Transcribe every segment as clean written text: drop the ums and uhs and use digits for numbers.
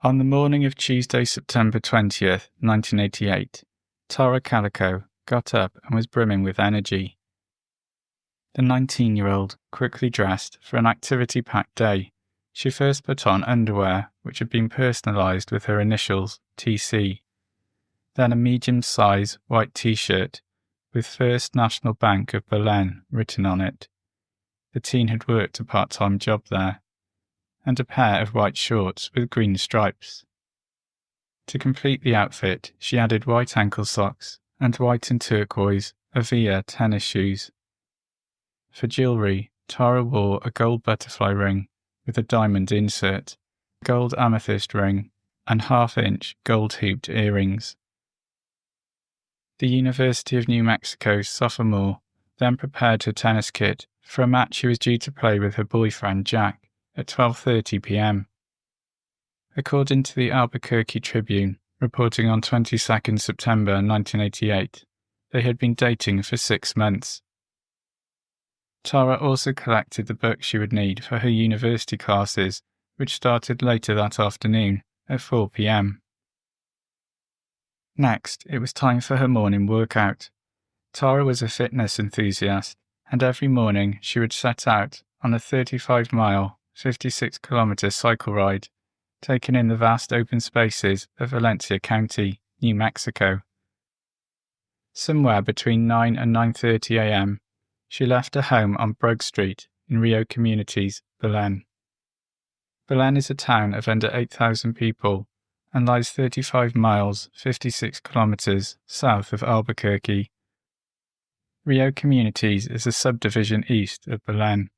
On the morning of Tuesday, September 20th, 1988, Tara Calico got up and was brimming with energy. The 19-year-old quickly dressed for an activity-packed day. She first put on underwear, which had been personalised with her initials, TC. Then a medium-size white T-shirt with First National Bank of Belen written on it. The teen had worked a part-time job there. And a pair of white shorts with green stripes. To complete the outfit, she added white ankle socks and white and turquoise Avia tennis shoes. For jewellery, Tara wore a gold butterfly ring with a diamond insert, a gold amethyst ring, and half-inch gold-hooped earrings. The University of New Mexico's sophomore then prepared her tennis kit for a match she was due to play with her boyfriend Jack at 12:30 p.m. According to the Albuquerque Tribune, reporting on 22nd September 1988, they had been dating for 6 months. Tara also collected the books she would need for her university classes, which started later that afternoon at 4 p.m. Next, it was time for her morning workout. Tara was a fitness enthusiast, and every morning she would set out on a 35-mile 56-kilometre cycle ride, taking in the vast open spaces of Valencia County, New Mexico. Somewhere between 9 and 9:30 a.m., she left her home on Brugg Street in Rio Communities, Belen. Belen is a town of under 8,000 people and lies 35 miles, 56 kilometres south of Albuquerque. Rio Communities is a subdivision east of Belen.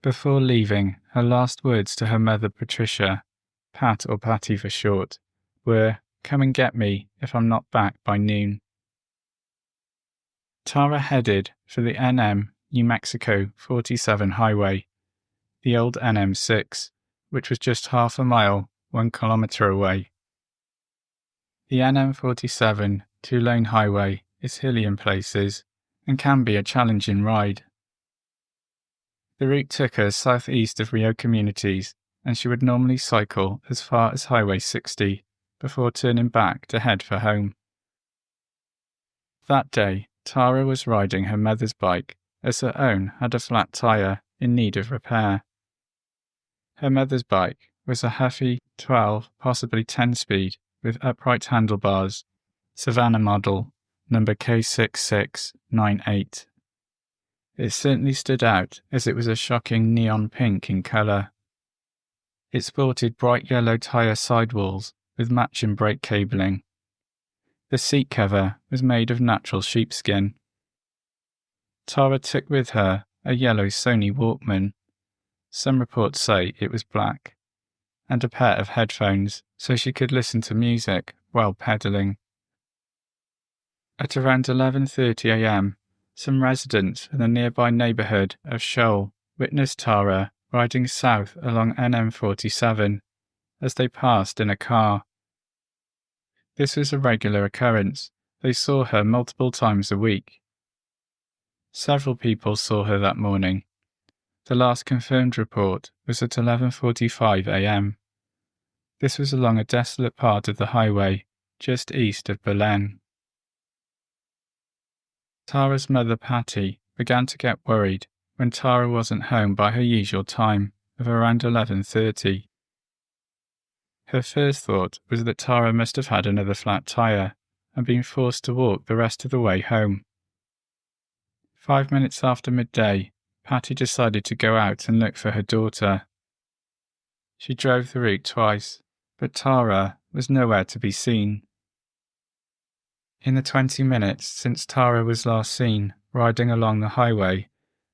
Before leaving, her last words to her mother Patricia, Pat or Patty for short, were, "Come and get me if I'm not back by noon." Tara headed for the NM New Mexico 47 highway, the old NM6, which was just half a mile, 1 kilometre away. The NM47 two-lane highway is hilly in places and can be a challenging ride. The route took her southeast of Rio Communities, and she would normally cycle as far as Highway 60 before turning back to head for home. That day, Tara was riding her mother's bike as her own had a flat tyre in need of repair. Her mother's bike was a Huffy 12, possibly 10-speed with upright handlebars, Savannah model, number K6698. It certainly stood out as it was a shocking neon pink in colour. It sported bright yellow tyre sidewalls with matching brake cabling. The seat cover was made of natural sheepskin. Tara took with her a yellow Sony Walkman. Some reports say it was black, and a pair of headphones so she could listen to music while pedalling. At around 11:30 a.m., some residents in the nearby neighbourhood of Shoal witnessed Tara riding south along NM47 as they passed in a car. This was a regular occurrence. They saw her multiple times a week. Several people saw her that morning. The last confirmed report was at 11:45 a.m. This was along a desolate part of the highway just east of Belen. Tara's mother Patty began to get worried when Tara wasn't home by her usual time of around 11:30. Her first thought was that Tara must have had another flat tyre and been forced to walk the rest of the way home. 5 minutes after midday, Patty decided to go out and look for her daughter. She drove the route twice, but Tara was nowhere to be seen. In the 20 minutes since Tara was last seen riding along the highway,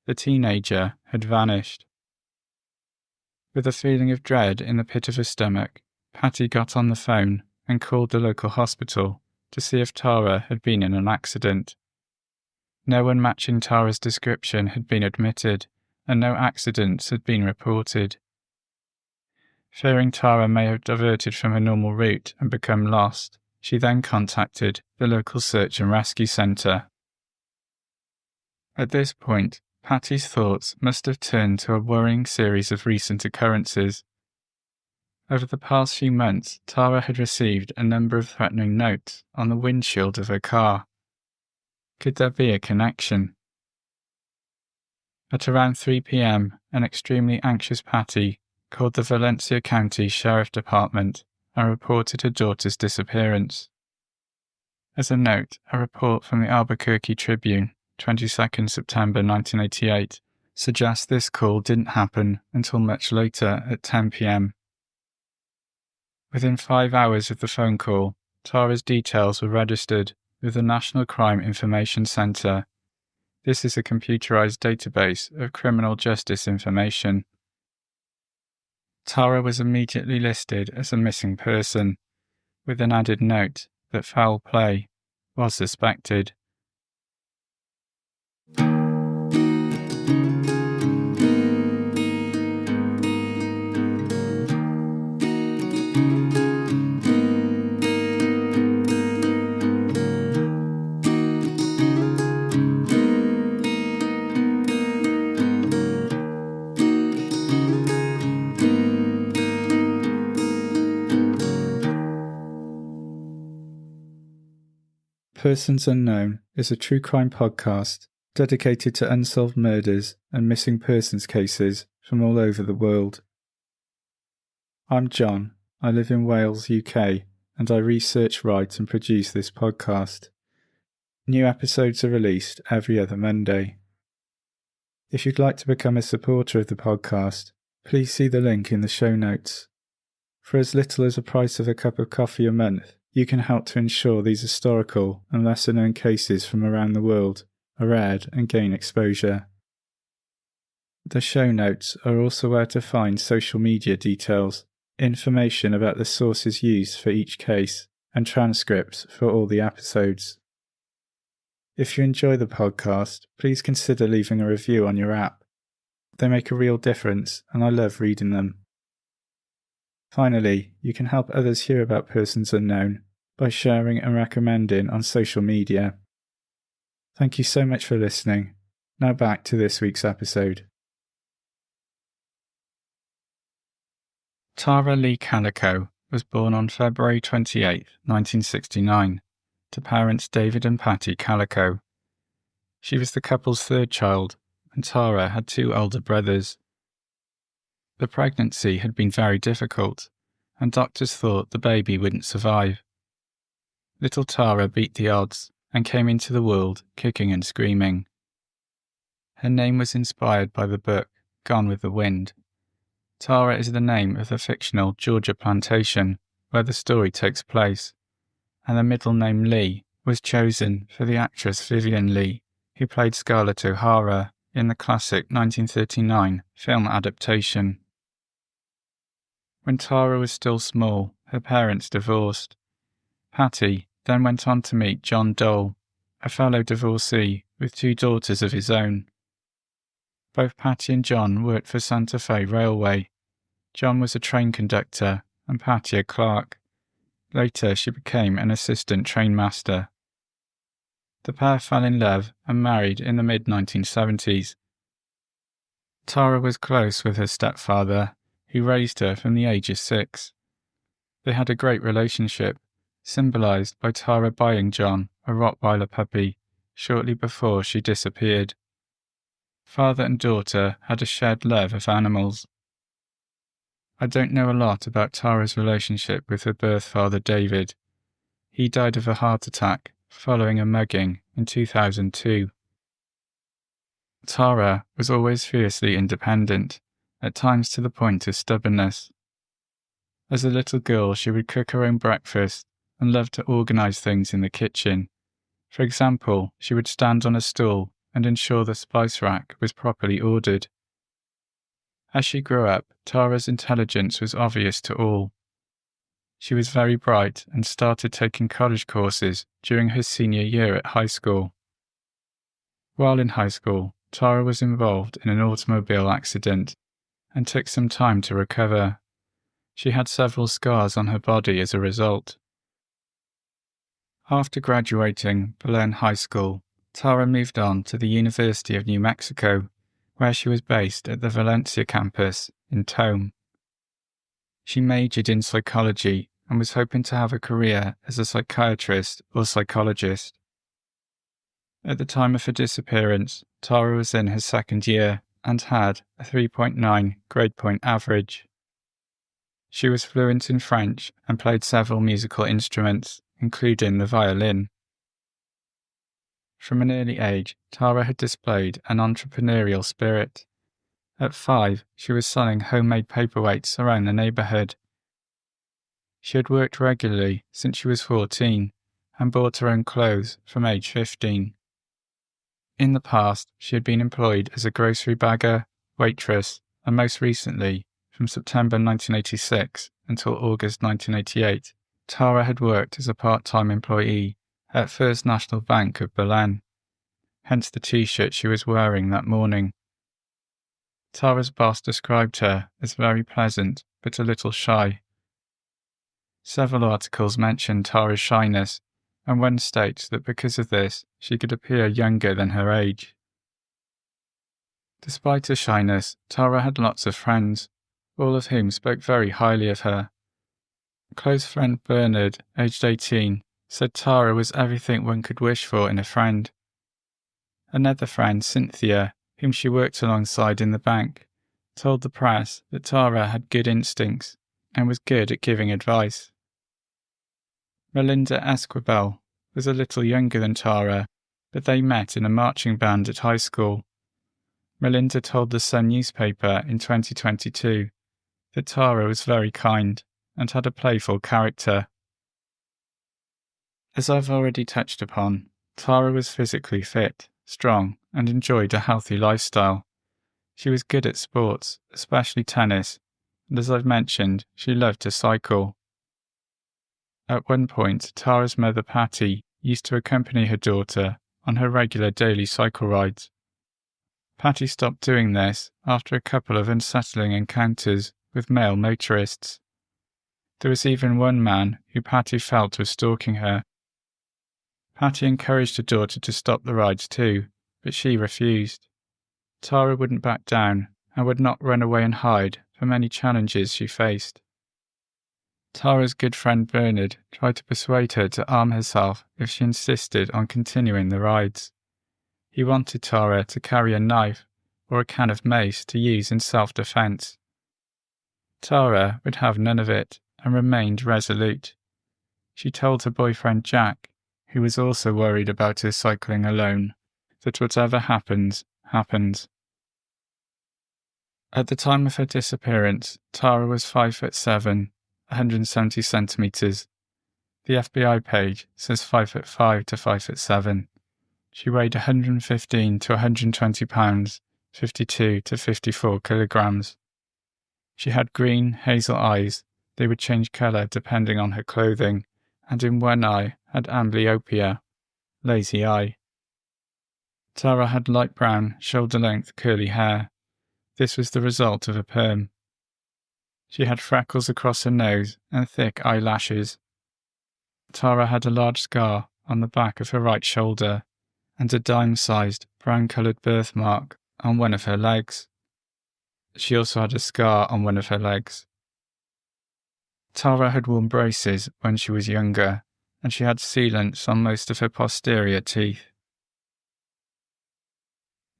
the teenager had vanished. With a feeling of dread in the pit of her stomach, Patty got on the phone and called the local hospital to see if Tara had been in an accident. No one matching Tara's description had been admitted, and no accidents had been reported. Fearing Tara may have diverted from her normal route and become lost, she then contacted the local search and rescue centre. At this point, Patty's thoughts must have turned to a worrying series of recent occurrences. Over the past few months, Tara had received a number of threatening notes on the windshield of her car. Could there be a connection? At around 3 p.m, an extremely anxious Patty called the Valencia County Sheriff Department and reported her daughter's disappearance. As a note, a report from the Albuquerque Tribune, 22nd September 1988, suggests this call didn't happen until much later at 10 p.m. Within 5 hours of the phone call, Tara's details were registered with the National Crime Information Center. This is a computerized database of criminal justice information. Tara was immediately listed as a missing person, with an added note that foul play was suspected. Persons Unknown is a true crime podcast dedicated to unsolved murders and missing persons cases from all over the world. I'm John. I live in Wales, UK, and I research, write and produce this podcast. New episodes are released every other Monday. If you'd like to become a supporter of the podcast, please see the link in the show notes. For as little as the price of a cup of coffee a month, you can help to ensure these historical and lesser-known cases from around the world are read and gain exposure. The show notes are also where to find social media details, information about the sources used for each case, and transcripts for all the episodes. If you enjoy the podcast, please consider leaving a review on your app. They make a real difference, and I love reading them. Finally, you can help others hear about Persons Unknown by sharing and recommending on social media. Thank you so much for listening. Now back to this week's episode. Tara Lee Calico was born on February 28, 1969, to parents David and Patty Calico. She was the couple's third child, and Tara had 2 older brothers. The pregnancy had been very difficult, and doctors thought the baby wouldn't survive. Little Tara beat the odds and came into the world kicking and screaming. Her name was inspired by the book Gone with the Wind. Tara is the name of the fictional Georgia plantation where the story takes place, and the middle name Lee was chosen for the actress Vivian Lee, who played Scarlett O'Hara in the classic 1939 film adaptation. When Tara was still small, her parents divorced. Patty then went on to meet John Dole, a fellow divorcee with 2 daughters of his own. Both Patty and John worked for Santa Fe Railway. John was a train conductor and Patty a clerk. Later she became an assistant trainmaster. The pair fell in love and married in the mid-1970s. Tara was close with her stepfather, who raised her from the age of 6. They had a great relationship, symbolised by Tara buying John a Rottweiler puppy shortly before she disappeared. Father and daughter had a shared love of animals. I don't know a lot about Tara's relationship with her birth father David. He died of a heart attack following a mugging in 2002. Tara was always fiercely independent, at times to the point of stubbornness. As a little girl, she would cook her own breakfast and loved to organise things in the kitchen. For example, she would stand on a stool and ensure the spice rack was properly ordered. As she grew up, Tara's intelligence was obvious to all. She was very bright and started taking college courses during her senior year at high school. While in high school, Tara was involved in an automobile accident and took some time to recover. She had several scars on her body as a result. After graduating Belen High School, Tara moved on to the University of New Mexico, where she was based at the Valencia campus in Tome. She majored in psychology and was hoping to have a career as a psychiatrist or psychologist. At the time of her disappearance, Tara was in her second year and had a 3.9 grade point average. She was fluent in French and played several musical instruments, including the violin. From an early age, Tara had displayed an entrepreneurial spirit. At 5, she was selling homemade paperweights around the neighbourhood. She had worked regularly since she was 14 and bought her own clothes from age 15. In the past, she had been employed as a grocery bagger, waitress, and most recently, from September 1986 until August 1988, Tara had worked as a part-time employee at First National Bank of Belen, hence the t-shirt she was wearing that morning. Tara's boss described her as very pleasant but a little shy. Several articles mentioned Tara's shyness, and one states that because of this, she could appear younger than her age. Despite her shyness, Tara had lots of friends, all of whom spoke very highly of her. Close friend Bernard, aged 18, said Tara was everything one could wish for in a friend. Another friend, Cynthia, whom she worked alongside in the bank, told the press that Tara had good instincts and was good at giving advice. Melinda Esquibel was a little younger than Tara, but they met in a marching band at high school. Melinda told the Sun newspaper in 2022 that Tara was very kind and had a playful character. As I've already touched upon, Tara was physically fit, strong, and enjoyed a healthy lifestyle. She was good at sports, especially tennis, and as I've mentioned, she loved to cycle. At one point, Tara's mother Patty used to accompany her daughter on her regular daily cycle rides. Patty stopped doing this after a couple of unsettling encounters with male motorists. There was even one man who Patty felt was stalking her. Patty encouraged her daughter to stop the rides too, but she refused. Tara wouldn't back down and would not run away and hide from any challenges she faced. Tara's good friend Bernard tried to persuade her to arm herself if she insisted on continuing the rides. He wanted Tara to carry a knife or a can of mace to use in self-defense. Tara would have none of it and remained resolute. She told her boyfriend Jack, who was also worried about her cycling alone, that whatever happens, happens. At the time of her disappearance, Tara was 5'7", 170 centimeters. The FBI page says 5'5" to 5'7". She weighed 115 to 120 pounds, 52 to 54 kilograms. She had green, hazel eyes. They would change colour depending on her clothing, and in one eye had amblyopia, lazy eye. Tara had light brown, shoulder-length curly hair. This was the result of a perm. She had freckles across her nose and thick eyelashes. Tara had a large scar on the back of her right shoulder and a dime-sized, brown-coloured birthmark on one of her legs. She also had a scar on one of her legs. Tara had worn braces when she was younger, and she had sealants on most of her posterior teeth.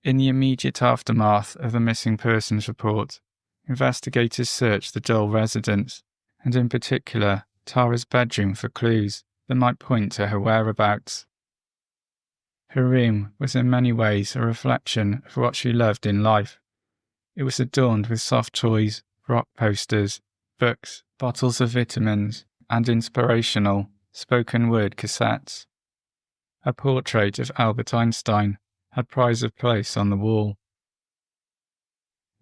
In the immediate aftermath of the missing persons report, investigators searched the Dole residence, and in particular, Tara's bedroom for clues that might point to her whereabouts. Her room was in many ways a reflection of what she loved in life. It was adorned with soft toys, rock posters, books, bottles of vitamins, and inspirational, spoken word cassettes. A portrait of Albert Einstein had prize of place on the wall.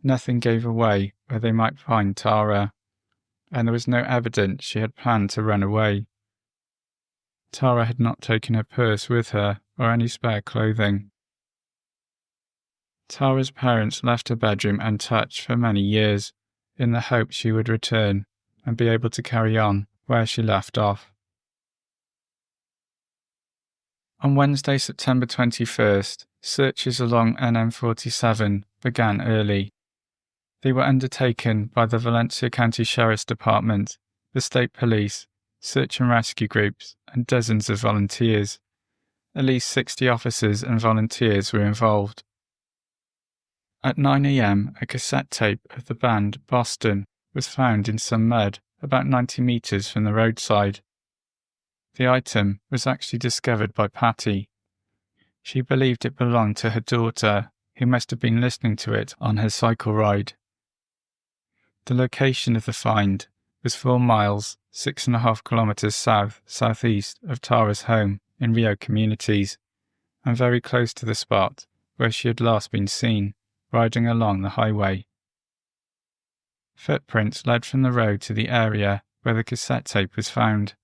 Nothing gave away where they might find Tara, and there was no evidence she had planned to run away. Tara had not taken her purse with her or any spare clothing. Tara's parents left her bedroom untouched for many years, in the hope she would return and be able to carry on where she left off. On Wednesday, September 21st, searches along NM47 began early. They were undertaken by the Valencia County Sheriff's Department, the state police, search and rescue groups, and dozens of volunteers. At least 60 officers and volunteers were involved. At 9 a.m, a cassette tape of the band Boston was found in some mud about 90 metres from the roadside. The item was actually discovered by Patty. She believed it belonged to her daughter, who must have been listening to it on her cycle ride. The location of the find was 4 miles, 6.5 kilometres southeast of Tara's home in Rio Communities, and very close to the spot where she had last been seen, riding along the highway. Footprints led from the road to the area where the cassette tape was found.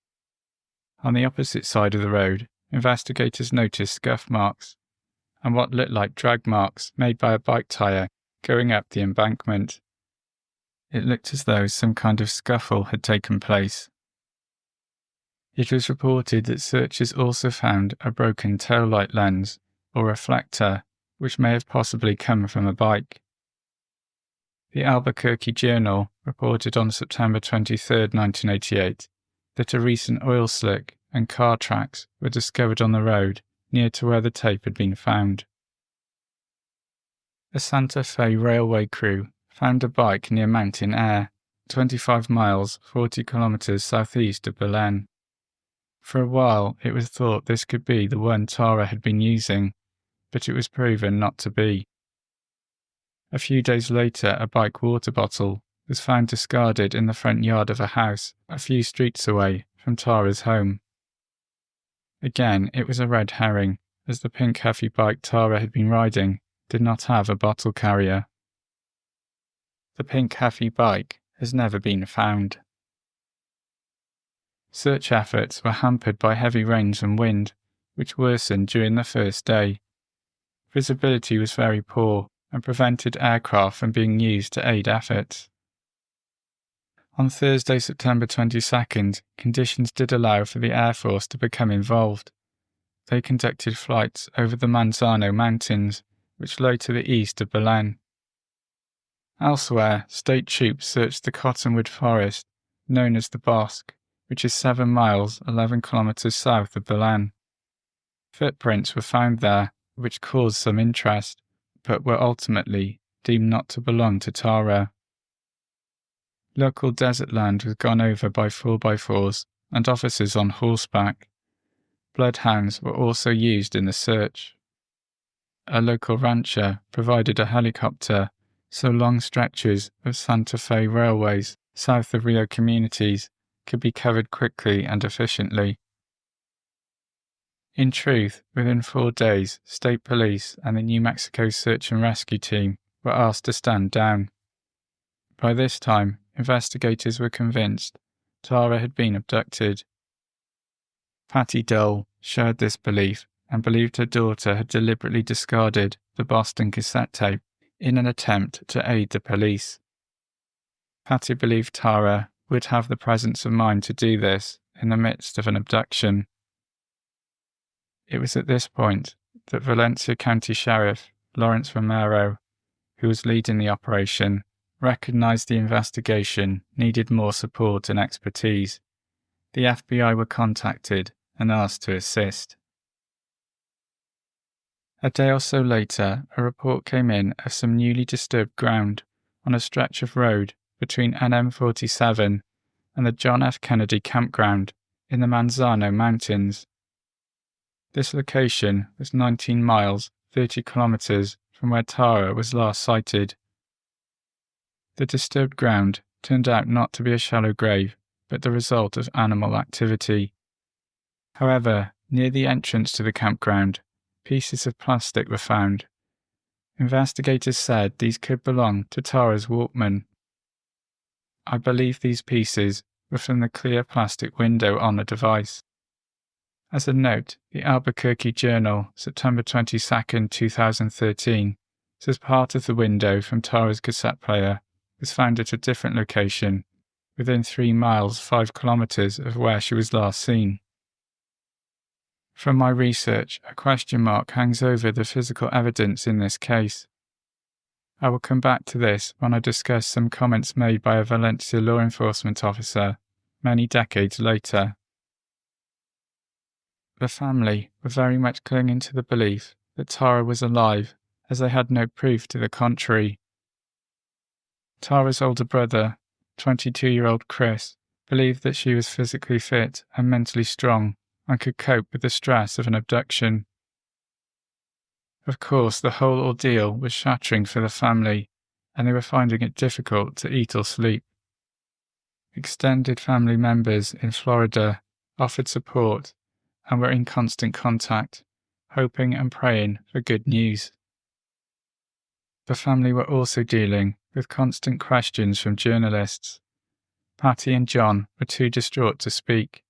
On the opposite side of the road, investigators noticed scuff marks and what looked like drag marks made by a bike tyre going up the embankment. It looked as though some kind of scuffle had taken place. It was reported that searchers also found a broken taillight lens or reflector, which may have possibly come from a bike. The Albuquerque Journal reported on September 23, 1988, that a recent oil slick and car tracks were discovered on the road near to where the tape had been found. A Santa Fe railway crew found a bike near Mountain Air, 25 miles, 40 kilometers southeast of Belen. For a while, it was thought this could be the one Tara had been using, but it was proven not to be. A few days later, a bike water bottle was found discarded in the front yard of a house a few streets away from Tara's home. Again, it was a red herring, as the pink Huffy bike Tara had been riding did not have a bottle carrier. The pink Huffy bike has never been found. Search efforts were hampered by heavy rains and wind, which worsened during the first day. Visibility was very poor and prevented aircraft from being used to aid efforts. On Thursday, September 22nd, conditions did allow for the Air Force to become involved. They conducted flights over the Manzano Mountains, which lay to the east of Belen. Elsewhere, state troops searched the cottonwood forest, known as the Bosque, which is 7 miles, 11 kilometers south of Belen. Footprints were found there, which caused some interest, but were ultimately deemed not to belong to Tara. Local desert land was gone over by 4x4s and officers on horseback. Bloodhounds were also used in the search. A local rancher provided a helicopter so long stretches of Santa Fe railways south of Rio Communities could be covered quickly and efficiently. In truth, within 4 days, state police and the New Mexico search and rescue team were asked to stand down. By this time, investigators were convinced Tara had been abducted. Patty Dole shared this belief and believed her daughter had deliberately discarded the Boston cassette tape in an attempt to aid the police. Patty believed Tara would have the presence of mind to do this in the midst of an abduction. It was at this point that Valencia County Sheriff Lawrence Romero, who was leading the operation, recognized the investigation needed more support and expertise. The FBI were contacted and asked to assist. A day or so later, a report came in of some newly disturbed ground on a stretch of road between NM47 and the John F. Kennedy campground in the Manzano Mountains. This location was 19 miles, 30 kilometers from where Tara was last sighted. The disturbed ground turned out not to be a shallow grave, but the result of animal activity. However, near the entrance to the campground, pieces of plastic were found. Investigators said these could belong to Tara's Walkman. I believe these pieces were from the clear plastic window on the device. As a note, the Albuquerque Journal, September 22, 2013, says part of the window from Tara's cassette player was found at a different location, within 3 miles, 5 kilometers of where she was last seen. From my research, a question mark hangs over the physical evidence in this case. I will come back to this when I discuss some comments made by a Valencia law enforcement officer many decades later. The family were very much clinging to the belief that Tara was alive, as they had no proof to the contrary. Tara's older brother, 22-year-old Chris, believed that she was physically fit and mentally strong and could cope with the stress of an abduction. Of course, the whole ordeal was shattering for the family, and they were finding it difficult to eat or sleep. Extended family members in Florida offered support and were in constant contact, hoping and praying for good news. The family were also dealing with constant questions from journalists. Patty and John were too distraught to speak,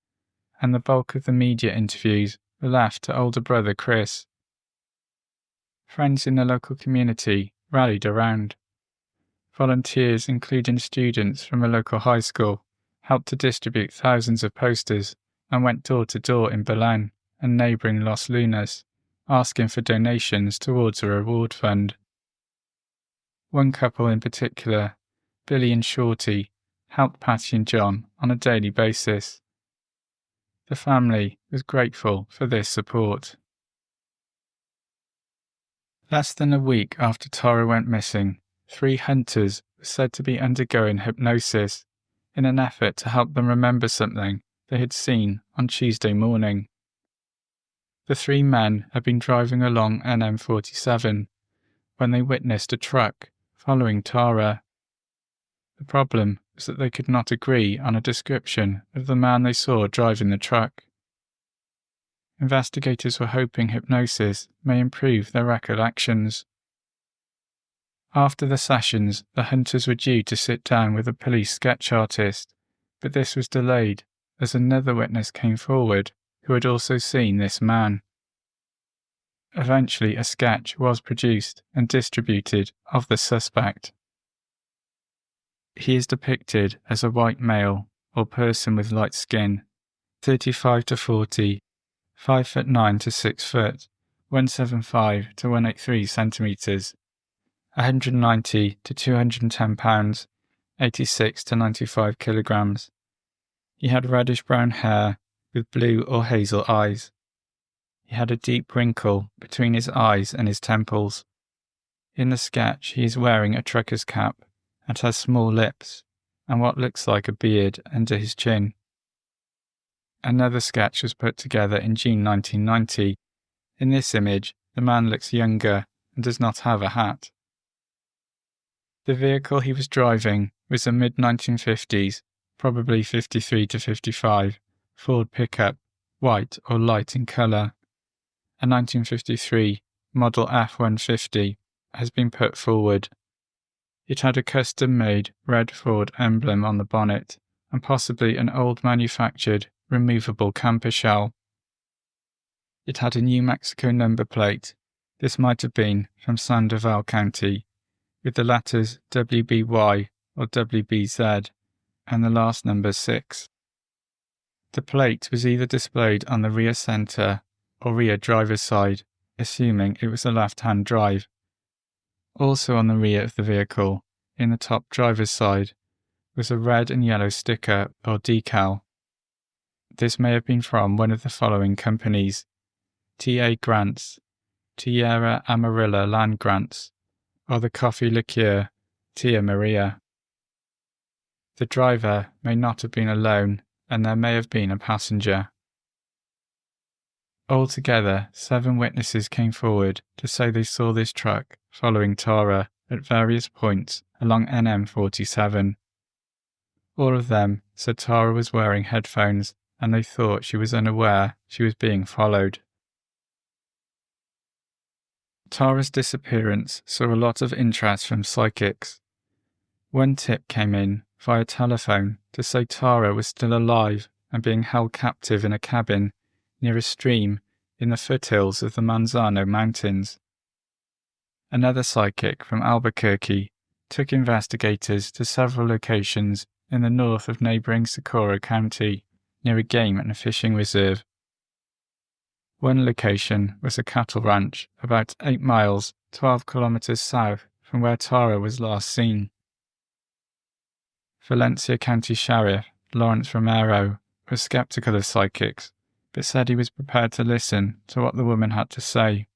and the bulk of the media interviews were left to older brother Chris. Friends in the local community rallied around. Volunteers, including students from a local high school, helped to distribute thousands of posters and went door to door in Belen and neighbouring Los Lunas, asking for donations towards a reward fund. One couple in particular, Billy and Shorty, helped Patty and John on a daily basis. The family was grateful for this support. Less than a week after Tara went missing, 3 hunters were said to be undergoing hypnosis in an effort to help them remember something they had seen on Tuesday morning. The 3 men had been driving along NM47 when they witnessed a truck following Tara. The problem was that they could not agree on a description of the man they saw driving the truck. Investigators were hoping hypnosis may improve their recollections. After the sessions, the hunters were due to sit down with a police sketch artist, but this was delayed as another witness came forward who had also seen this man. Eventually, a sketch was produced and distributed of the suspect. He is depicted as a white male or person with light skin, 35 to 40, 5'9" to 6 foot, 175 to 183 centimeters, 190 to 210 pounds, 86 to 95 kilograms. He had reddish-brown hair with blue or hazel eyes. He had a deep wrinkle between his eyes and his temples. In the sketch, he is wearing a trucker's cap and has small lips and what looks like a beard under his chin. Another sketch was put together in June 1990. In this image, the man looks younger and does not have a hat. The vehicle he was driving was a mid-1950s, probably 53 to 55, Ford pickup, white or light in colour. A 1953 Model F-150 has been put forward. It had a custom-made red Ford emblem on the bonnet and possibly an old manufactured removable camper shell. It had a New Mexico number plate. This might have been from Valencia County, with the letters WBY or WBZ and the last number 6. The plate was either displayed on the rear centre or rear driver's side, assuming it was a left-hand drive. Also on the rear of the vehicle, in the top driver's side, was a red and yellow sticker or decal. This may have been from one of the following companies: T.A. Grants, Tierra Amarilla Land Grants, or the coffee liqueur Tia Maria. The driver may not have been alone, and there may have been a passenger. Altogether, 7 witnesses came forward to say they saw this truck following Tara at various points along NM47. All of them said Tara was wearing headphones and they thought she was unaware she was being followed. Tara's disappearance saw a lot of interest from psychics. One tip came in via telephone to say Tara was still alive and being held captive in a cabin near a stream in the foothills of the Manzano Mountains. Another psychic from Albuquerque took investigators to several locations in the north of neighbouring Socorro County, near a game and fishing reserve. One location was a cattle ranch about 8 miles, 12 kilometres south from where Tara was last seen. Valencia County Sheriff Lawrence Romero was skeptical of psychics, but said he was prepared to listen to what the woman had to say.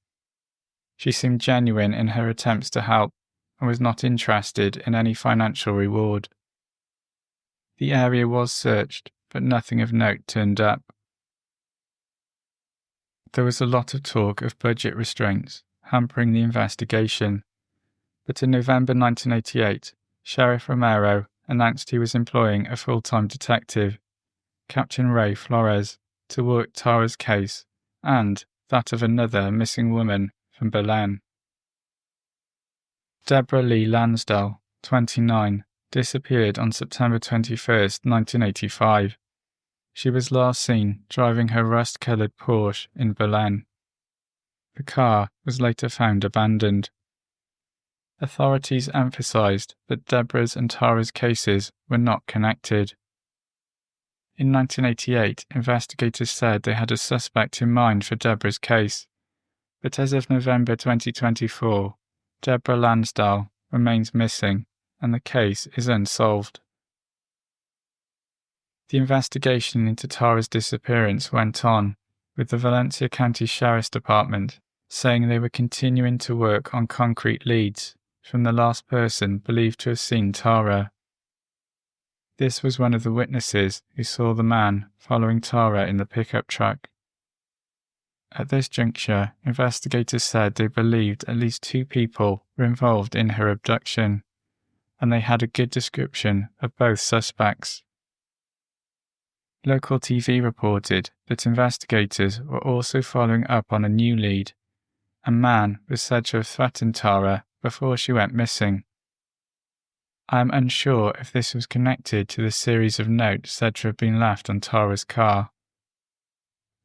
She seemed genuine in her attempts to help and was not interested in any financial reward. The area was searched, but nothing of note turned up. There was a lot of talk of budget restraints hampering the investigation, but in November 1988, Sheriff Romero announced he was employing a full-time detective, Captain Ray Flores, to work Tara's case and that of another missing woman from Belen. Deborah Lee Lansdale, 29, disappeared on September 21, 1985. She was last seen driving her rust-coloured Porsche in Belen. The car was later found abandoned. Authorities emphasised that Deborah's and Tara's cases were not connected. In 1988, investigators said they had a suspect in mind for Deborah's case, but as of November 2024, Deborah Lansdale remains missing and the case is unsolved. The investigation into Tara's disappearance went on, with the Valencia County Sheriff's Department saying they were continuing to work on concrete leads from the last person believed to have seen Tara. This was one of the witnesses who saw the man following Tara in the pickup truck. At this juncture, investigators said they believed at least 2 people were involved in her abduction, and they had a good description of both suspects. Local TV reported that investigators were also following up on a new lead. A man was said to have threatened Tara before she went missing. I am unsure if this was connected to the series of notes said to have been left on Tara's car.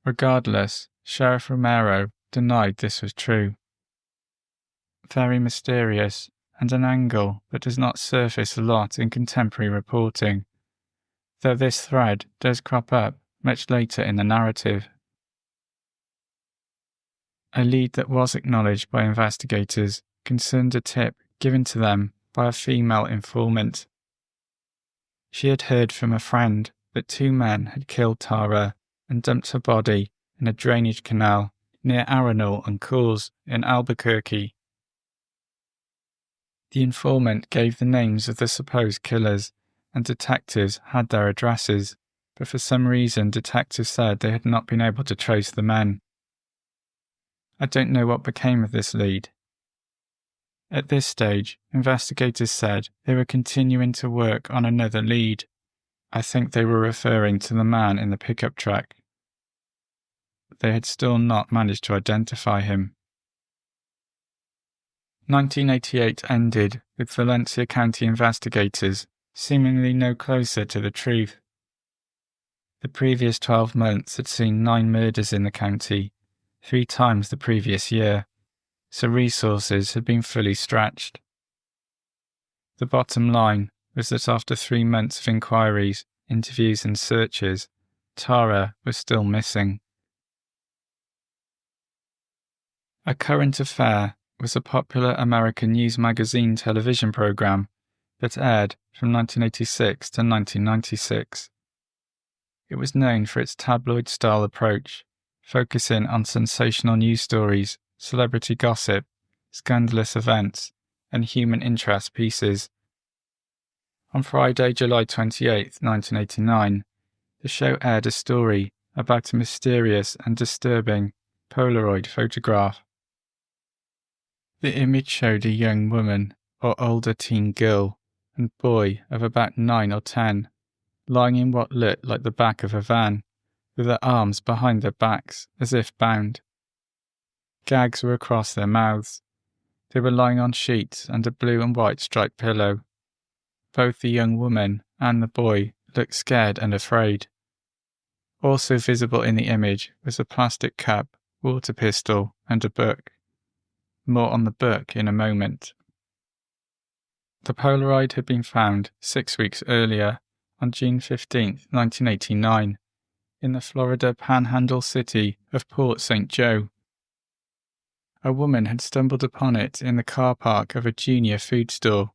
Regardless, Sheriff Romero denied this was true. Very mysterious, and an angle that does not surface a lot in contemporary reporting, though this thread does crop up much later in the narrative. A lead that was acknowledged by investigators concerned a tip given to them by a female informant. She had heard from a friend that 2 men had killed Tara and dumped her body in a drainage canal near Arenal and Coors in Albuquerque. The informant gave the names of the supposed killers, and detectives had their addresses, but for some reason detectives said they had not been able to trace the men. I don't know what became of this lead. At this stage, investigators said they were continuing to work on another lead. I think they were referring to the man in the pickup truck. They had still not managed to identify him. 1988 ended with Valencia County investigators seemingly no closer to the truth. The previous 12 months had seen 9 murders in the county, 3 times the previous year, so resources had been fully stretched. The bottom line was that after 3 months of inquiries, interviews and searches, Tara was still missing. A Current Affair was a popular American news magazine television program that aired from 1986 to 1996. It was known for its tabloid-style approach, focusing on sensational news stories, celebrity gossip, scandalous events, and human interest pieces. On Friday, July 28, 1989, the show aired a story about a mysterious and disturbing Polaroid photograph. The image showed a young woman or older teen girl and boy of about 9 or 10, lying in what looked like the back of a van, with their arms behind their backs as if bound. Gags were across their mouths. They were lying on sheets and a blue and white striped pillow. Both the young woman and the boy looked scared and afraid. Also visible in the image was a plastic cup, water pistol, and a book. More on the book in a moment. The Polaroid had been found 6 weeks earlier, on June 15, 1989, in the Florida panhandle city of Port St. Joe. A woman had stumbled upon it in the car park of a junior food store.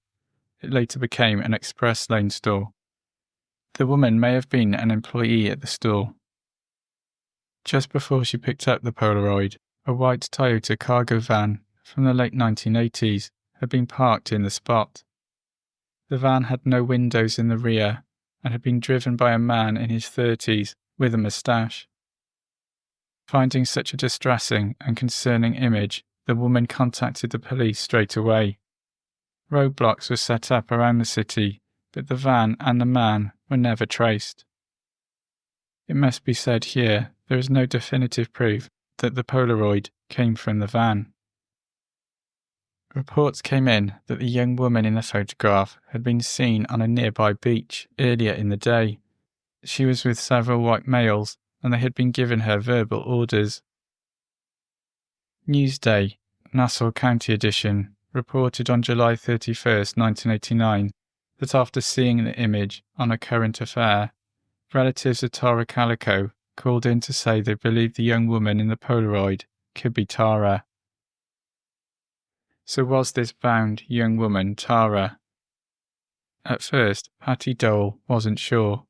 It later became an express lane store. The woman may have been an employee at the store. Just before she picked up the Polaroid, a white Toyota cargo van from the late 1980s had been parked in the spot. The van had no windows in the rear and had been driven by a man in his 30s with a moustache. Finding such a distressing and concerning image, the woman contacted the police straight away. Roadblocks were set up around the city, but the van and the man were never traced. It must be said here, there is no definitive proof that the Polaroid came from the van. Reports came in that the young woman in the photograph had been seen on a nearby beach earlier in the day. She was with several white males, and they had been given her verbal orders. Newsday, Nassau County edition, reported on July 31st, 1989, that after seeing the image on a current affair, relatives of Tara Calico called in to say they believed the young woman in the Polaroid could be Tara. So was this bound young woman Tara? At first, Patty Dole wasn't sure.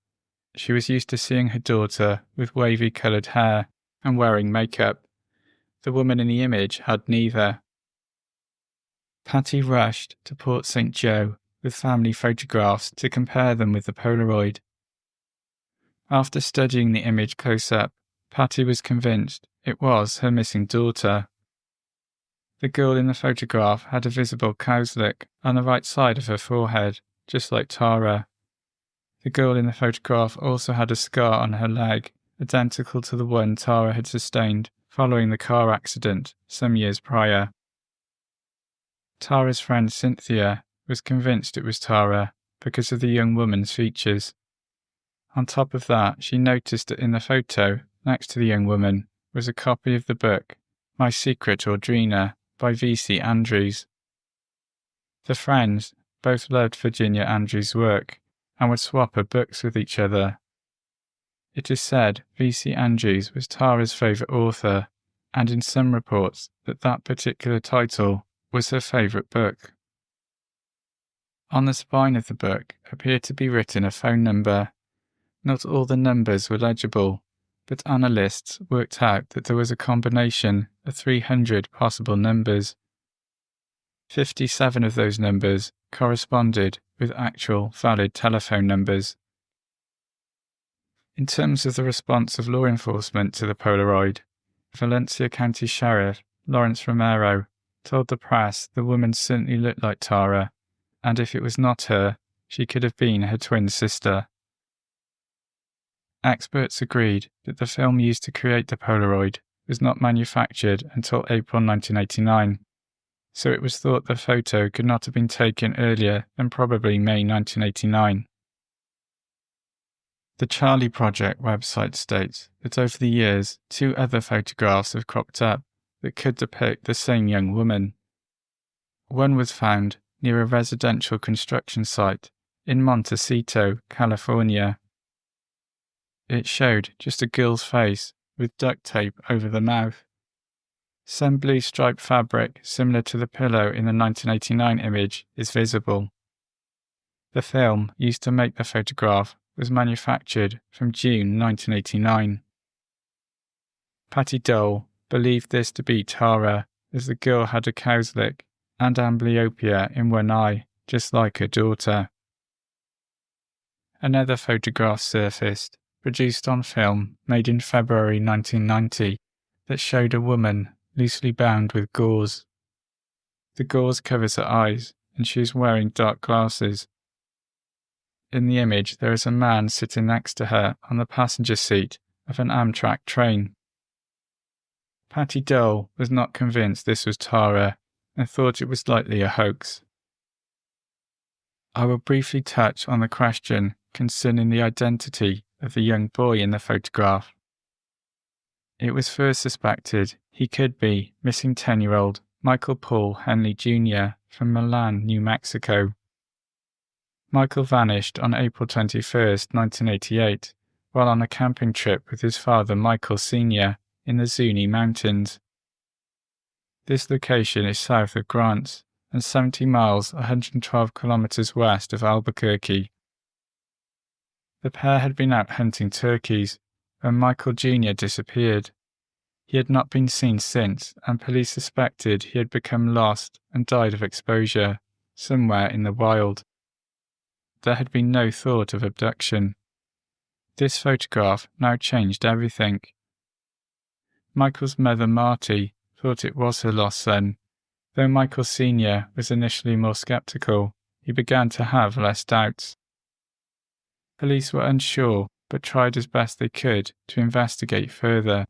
She was used to seeing her daughter with wavy-coloured hair and wearing makeup. The woman in the image had neither. Patty rushed to Port St. Joe with family photographs to compare them with the Polaroid. After studying the image close up, Patty was convinced it was her missing daughter. The girl in the photograph had a visible cowslick on the right side of her forehead, just like Tara. The girl in the photograph also had a scar on her leg, identical to the one Tara had sustained following the car accident some years prior. Tara's friend Cynthia was convinced it was Tara because of the young woman's features. On top of that, she noticed that in the photo, next to the young woman, was a copy of the book My Secret Audrina by V.C. Andrews. The friends both loved Virginia Andrews' work and would swap her books with each other. It is said V.C. Andrews was Tara's favourite author, and in some reports that particular title was her favourite book. On the spine of the book appeared to be written a phone number. Not all the numbers were legible, but analysts worked out that there was a combination of 300 possible numbers. 57 of those numbers corresponded with actual valid telephone numbers. In terms of the response of law enforcement to the Polaroid, Valencia County Sheriff Lawrence Romero told the press the woman certainly looked like Tara, and if it was not her, she could have been her twin sister. Experts agreed that the film used to create the Polaroid was not manufactured until April 1989, so it was thought the photo could not have been taken earlier than probably May 1989. The Charlie Project website states that over the years, 2 other photographs have cropped up that could depict the same young woman. One was found near a residential construction site in Montecito, California. It showed just a girl's face with duct tape over the mouth. Some blue striped fabric similar to the pillow in the 1989 image is visible. The film used to make the photograph was manufactured from June 1989. Patty Dole believed this to be Tara, as the girl had a cowslick and amblyopia in one eye, just like her daughter. Another photograph surfaced, produced on film, made in February 1990, that showed a woman loosely bound with gauze. The gauze covers her eyes, and she is wearing dark glasses. In the image, there is a man sitting next to her on the passenger seat of an Amtrak train. Patty Dole was not convinced this was Tara and thought it was likely a hoax. I will briefly touch on the question concerning the identity of the young boy in the photograph. It was first suspected he could be missing 10-year-old Michael Paul Henley Jr. from Milan, New Mexico. Michael vanished on April 21, 1988, while on a camping trip with his father Michael Sr. in the Zuni Mountains. This location is south of Grants and 70 miles 112 kilometers west of Albuquerque. The pair had been out hunting turkeys when Michael Jr. disappeared. He had not been seen since, and police suspected he had become lost and died of exposure somewhere in the wild. There had been no thought of abduction. This photograph now changed everything. Michael's mother, Marty, thought it was her lost son. Though Michael Sr. was initially more skeptical, he began to have less doubts. Police were unsure, but tried as best they could to investigate further.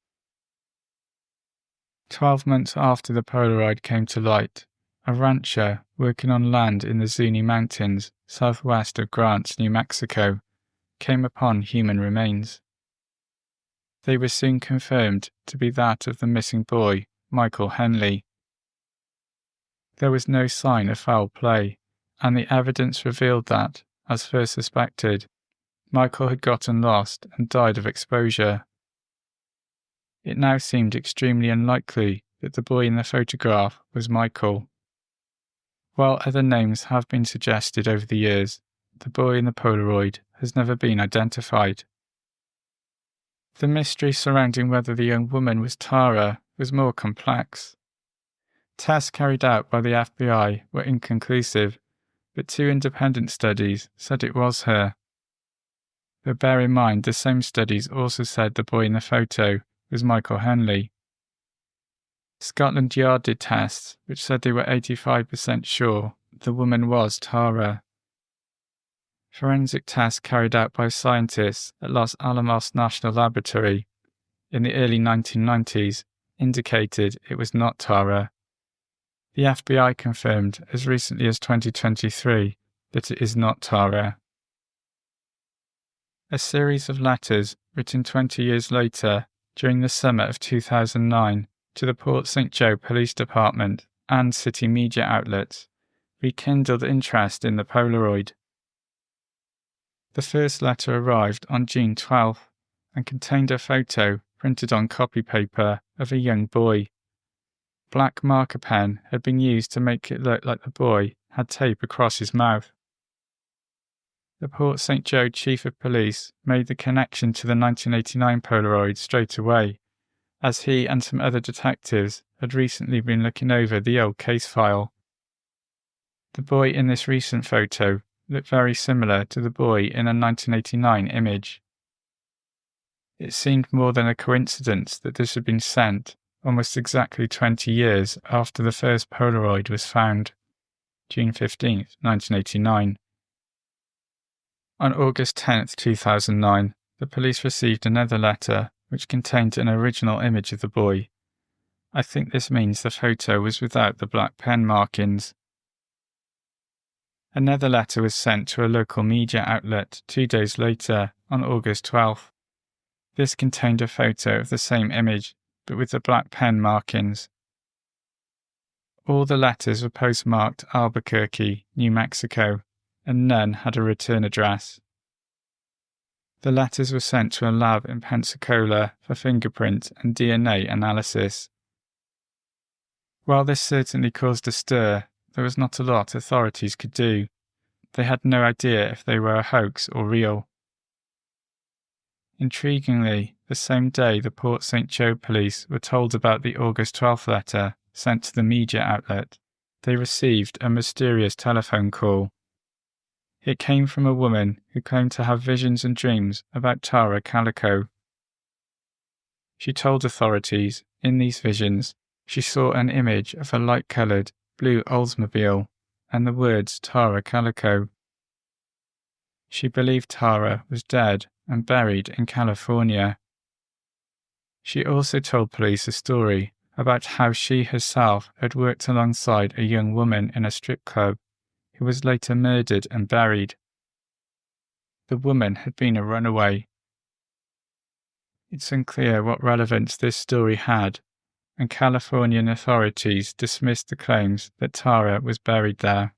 12 months after the Polaroid came to light, a rancher working on land in the Zuni Mountains, southwest of Grants, New Mexico, came upon human remains. They were soon confirmed to be that of the missing boy, Michael Henley. There was no sign of foul play, and the evidence revealed that, as first suspected, Michael had gotten lost and died of exposure. It now seemed extremely unlikely that the boy in the photograph was Michael. While other names have been suggested over the years, the boy in the Polaroid has never been identified. The mystery surrounding whether the young woman was Tara was more complex. Tests carried out by the FBI were inconclusive, but 2 independent studies said it was her. But bear in mind, the same studies also said the boy in the photo was Michael Henley. Scotland Yard did tests which said they were 85% sure the woman was Tara. Forensic tests carried out by scientists at Los Alamos National Laboratory in the early 1990s indicated it was not Tara. The FBI confirmed as recently as 2023 that it is not Tara. A series of letters written 20 years later during the summer of 2009 to the Port St. Joe Police Department and city media outlets rekindled interest in the Polaroid. The first letter arrived on June 12th and contained a photo printed on copy paper of a young boy. Black marker pen had been used to make it look like the boy had tape across his mouth. The Port St. Joe Chief of Police made the connection to the 1989 Polaroid straight away, as he and some other detectives had recently been looking over the old case file. The boy in this recent photo looked very similar to the boy in a 1989 image. It seemed more than a coincidence that this had been sent almost exactly 20 years after the first Polaroid was found, June 15, 1989. On August 10, 2009, the police received another letter which contained an original image of the boy. I think this means the photo was without the black pen markings. Another letter was sent to a local media outlet 2 days later, on August 12th. This contained a photo of the same image, but with the black pen markings. All the letters were postmarked Albuquerque, New Mexico, and none had a return address. The letters were sent to a lab in Pensacola for fingerprint and DNA analysis. While this certainly caused a stir, there was not a lot authorities could do. They had no idea if they were a hoax or real. Intriguingly, the same day the Port St. Joe police were told about the August 12th letter sent to the media outlet, they received a mysterious telephone call. It came from a woman who claimed to have visions and dreams about Tara Calico. She told authorities, in these visions, she saw an image of a light-coloured blue Oldsmobile and the words Tara Calico. She believed Tara was dead and buried in California. She also told police a story about how she herself had worked alongside a young woman in a strip club who was later murdered and buried. The woman had been a runaway. It's unclear what relevance this story had, and Californian authorities dismissed the claims that Tara was buried there.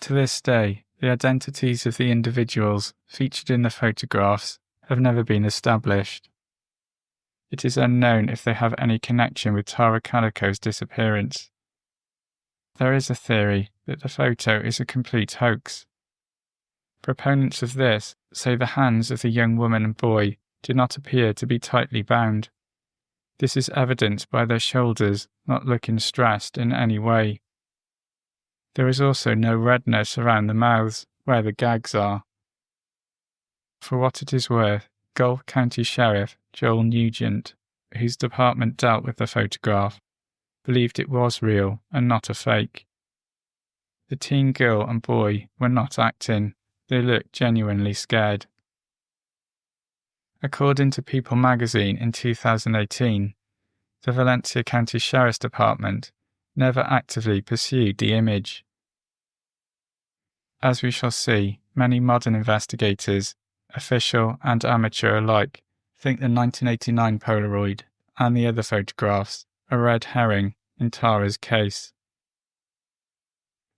To this day, the identities of the individuals featured in the photographs have never been established. it is unknown if they have any connection with Tara Calico's disappearance. There is a theory that the photo is a complete hoax. Proponents of this say the hands of the young woman and boy do not appear to be tightly bound. This is evidenced by their shoulders not looking stressed in any way. There is also no redness around the mouths where the gags are. For what it is worth, Gulf County Sheriff Joel Nugent, whose department dealt with the photograph, believed it was real and not a fake. The teen girl and boy were not acting, they looked genuinely scared. According to People magazine in 2018, the Valencia County Sheriff's Department never actively pursued the image. As we shall see, many modern investigators, official and amateur alike, think the 1989 Polaroid and the other photographs a red herring in Tara's case.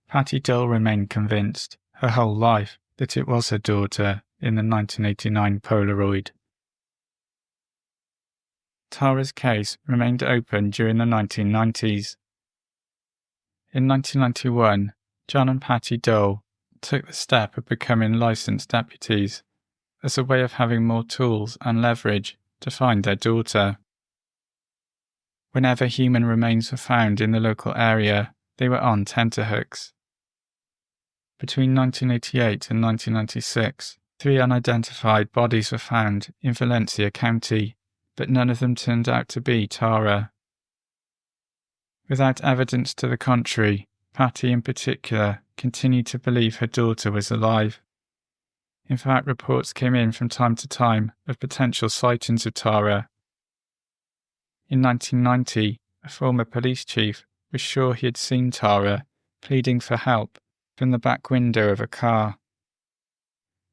Patty Dull remained convinced her whole life that it was her daughter in the 1989 Polaroid. Tara's case remained open during the 1990s. In 1991, John and Patty Dull took the step of becoming licensed deputies as a way of having more tools and leverage to find their daughter. Whenever human remains were found in the local area, they were on tenterhooks. Between 1988 and 1996, 3 unidentified bodies were found in Valencia County, but none of them turned out to be Tara. Without evidence to the contrary, Patty in particular continued to believe her daughter was alive. In fact, reports came in from time to time of potential sightings of Tara. In 1990, a former police chief was sure he had seen Tara pleading for help from the back window of a car.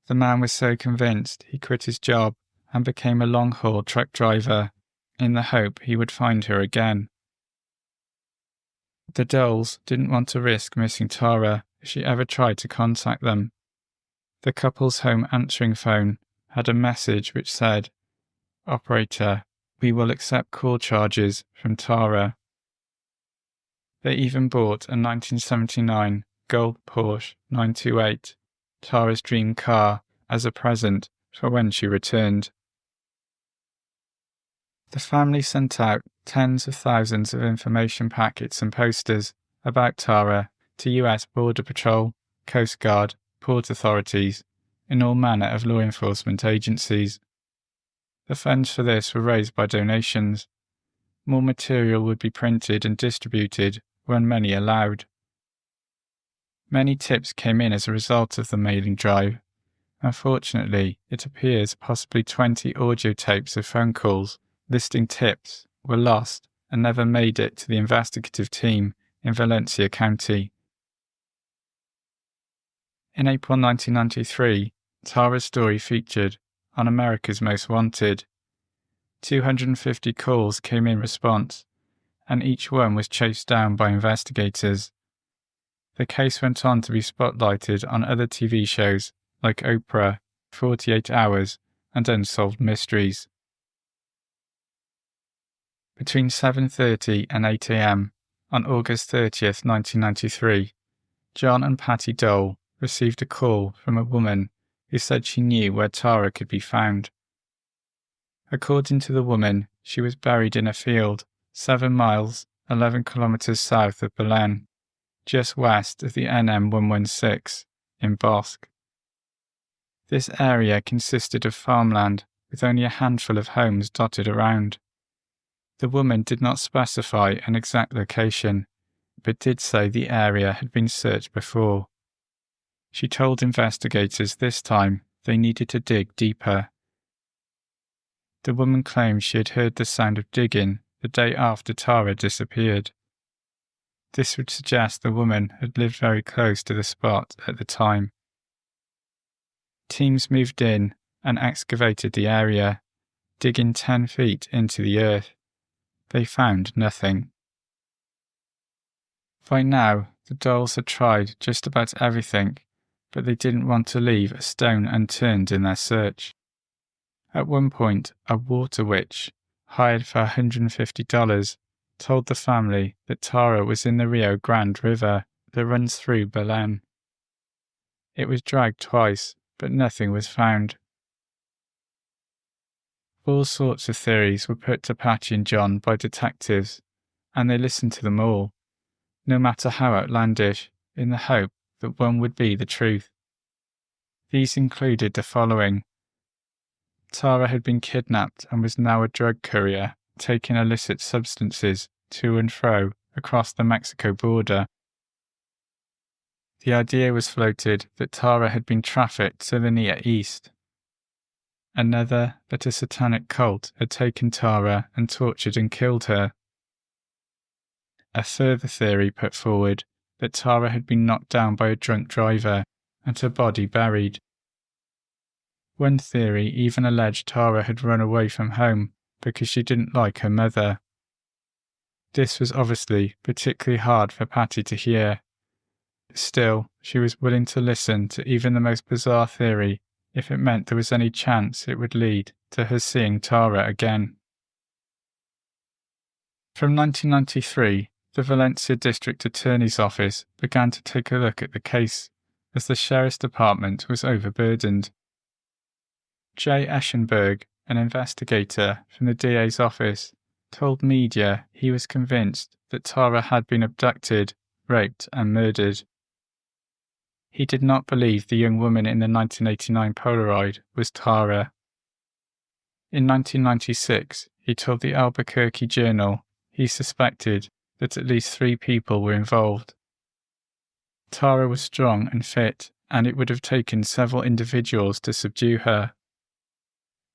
The man was so convinced he quit his job and became a long-haul truck driver in the hope he would find her again. The Dulls didn't want to risk missing Tara if she ever tried to contact them. The couple's home answering phone had a message which said, "Operator, we will accept call charges from Tara." They even bought a 1979 gold Porsche 928, Tara's dream car, as a present for when she returned. The family sent out tens of thousands of information packets and posters about Tara to US Border Patrol, Coast Guard, port authorities, and all manner of law enforcement agencies. The funds for this were raised by donations. More material would be printed and distributed when money allowed. Many tips came in as a result of the mailing drive. Unfortunately, it appears possibly 20 audio tapes of phone calls listing tips were lost and never made it to the investigative team in Valencia County. In April 1993, Tara's story featured on America's Most Wanted. 250 calls came in response, and each one was chased down by investigators. The case went on to be spotlighted on other TV shows like Oprah, 48 Hours, and Unsolved Mysteries. Between 7:30 and 8 a.m. on August 30th, 1993, John and Patty Dull received a call from a woman who said she knew where Tara could be found. According to the woman, she was buried in a field 7 miles, 11 kilometers south of Belen, just west of the NM 116 in Bosque. This area consisted of farmland with only a handful of homes dotted around. The woman did not specify an exact location, but did say the area had been searched before. She told investigators this time they needed to dig deeper. The woman claimed she had heard the sound of digging the day after Tara disappeared. This would suggest the woman had lived very close to the spot at the time. Teams moved in and excavated the area, digging 10 feet into the earth. They found nothing. By now, the Dulls had tried just about everything, but they didn't want to leave a stone unturned in their search. At one point, a water witch hired for $150, told the family that Tara was in the Rio Grande River that runs through Belen. It was dragged twice, but nothing was found. All sorts of theories were put to Patty and John by detectives, and they listened to them all, no matter how outlandish, in the hope that one would be the truth. These included the following. Tara had been kidnapped and was now a drug courier, taking illicit substances to and fro across the Mexico border. The idea was floated that Tara had been trafficked to the Near East. Another, that a satanic cult had taken Tara and tortured and killed her. A further theory put forward that Tara had been knocked down by a drunk driver and her body buried. One theory even alleged Tara had run away from home because she didn't like her mother. This was obviously particularly hard for Patty to hear. Still, she was willing to listen to even the most bizarre theory if it meant there was any chance it would lead to her seeing Tara again. From 1993, the Valencia District Attorney's Office began to take a look at the case, as the Sheriff's Department was overburdened. Jay Eschenberg, an investigator from the DA's office, told media he was convinced that Tara had been abducted, raped and murdered. He did not believe the young woman in the 1989 Polaroid was Tara. In 1996, he told the Albuquerque Journal he suspected that at least 3 people were involved. Tara was strong and fit, and it would have taken several individuals to subdue her.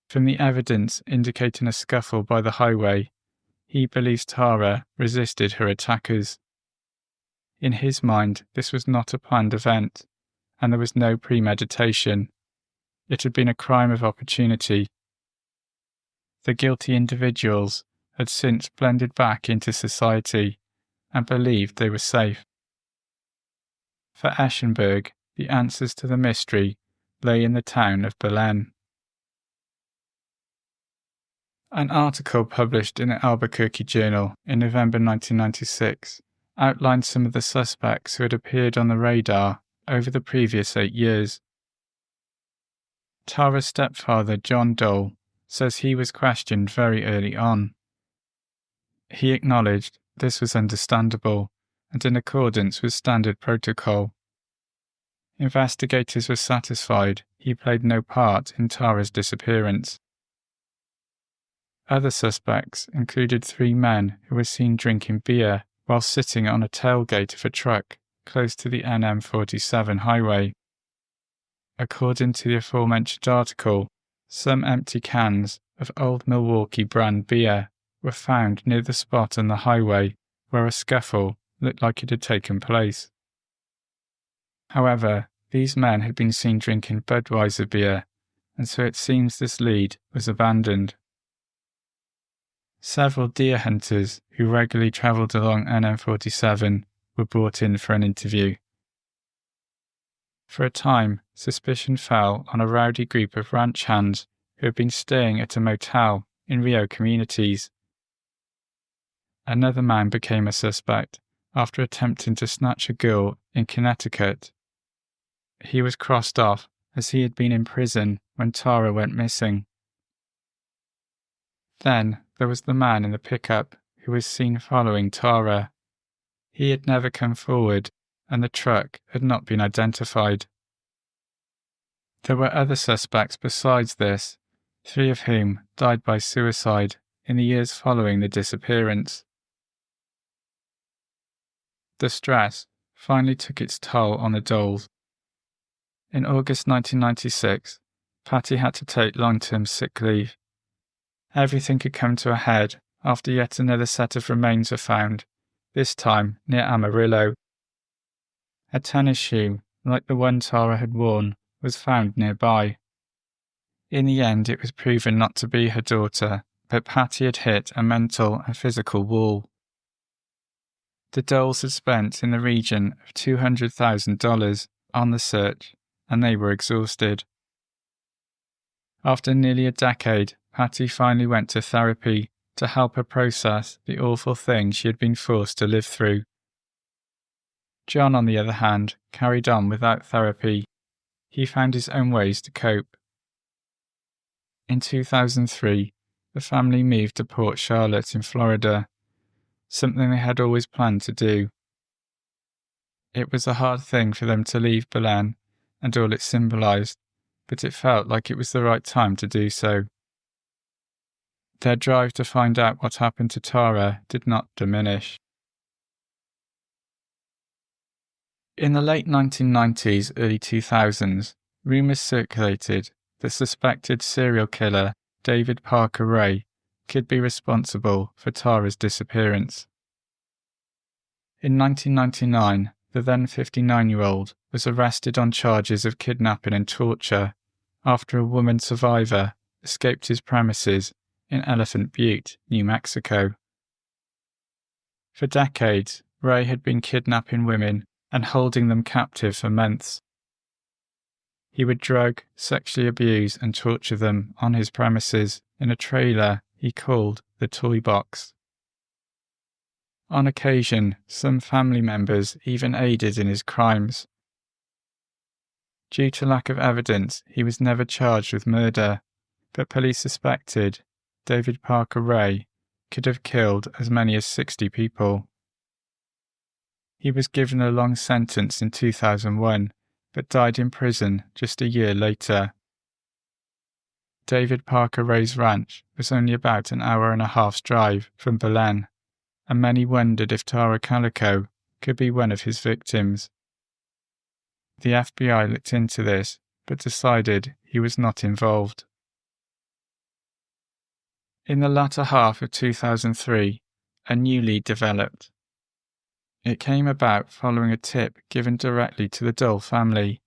From the evidence indicating a scuffle by the highway, he believes Tara resisted her attackers. In his mind, this was not a planned event, and there was no premeditation. It had been a crime of opportunity. The guilty individuals had since blended back into society and believed they were safe. For Eschenberg, the answers to the mystery lay in the town of Belen. An article published in the Albuquerque Journal in November 1996 outlined some of the suspects who had appeared on the radar over the previous 8 years. Tara's stepfather, John Dole, says he was questioned very early on. He acknowledged this was understandable and in accordance with standard protocol. Investigators were satisfied he played no part in Tara's disappearance. Other suspects included 3 men who were seen drinking beer while sitting on a tailgate of a truck close to the NM47 highway. According to the aforementioned article, some empty cans of Old Milwaukee brand beer were found near the spot on the highway where a scuffle looked like it had taken place. However, these men had been seen drinking Budweiser beer, and so it seems this lead was abandoned. Several deer hunters who regularly travelled along NM47 were brought in for an interview. For a time, suspicion fell on a rowdy group of ranch hands who had been staying at a motel in Rio communities. Another man became a suspect after attempting to snatch a girl in Connecticut. He was crossed off as he had been in prison when Tara went missing. Then there was the man in the pickup who was seen following Tara. He had never come forward, and the truck had not been identified. There were other suspects besides this, 3 of whom died by suicide in the years following the disappearance. The stress finally took its toll on the Doles. In August 1996, Patty had to take long-term sick leave. Everything had come to a head after yet another set of remains were found, this time near Amarillo. A tennis shoe, like the one Tara had worn, was found nearby. In the end, it was proven not to be her daughter, but Patty had hit a mental and physical wall. The Doles had spent in the region of $200,000 on the search, and they were exhausted. After nearly a decade, Patty finally went to therapy to help her process the awful thing she had been forced to live through. John, on the other hand, carried on without therapy. He found his own ways to cope. In 2003, the family moved to Port Charlotte in Florida, something they had always planned to do. It was a hard thing for them to leave Belen and all it symbolized, but it felt like it was the right time to do so. Their drive to find out what happened to Tara did not diminish. In the late 1990s, early 2000s, rumors circulated that suspected serial killer David Parker Ray could be responsible for Tara's disappearance. In 1999, the then 59-year-old was arrested on charges of kidnapping and torture after a woman survivor escaped his premises in Elephant Butte, New Mexico. For decades, Ray had been kidnapping women and holding them captive for months. He would drug, sexually abuse and torture them on his premises in a trailer he called the Toy Box. On occasion, some family members even aided in his crimes. Due to lack of evidence, he was never charged with murder, but police suspected David Parker Ray could have killed as many as 60 people. He was given a long sentence in 2001, but died in prison just a year later. David Parker Ray's ranch was only about an hour and a half's drive from Belen, and many wondered if Tara Calico could be one of his victims. The FBI looked into this, but decided he was not involved. In the latter half of 2003, a new lead developed. It came about following a tip given directly to the Dole family.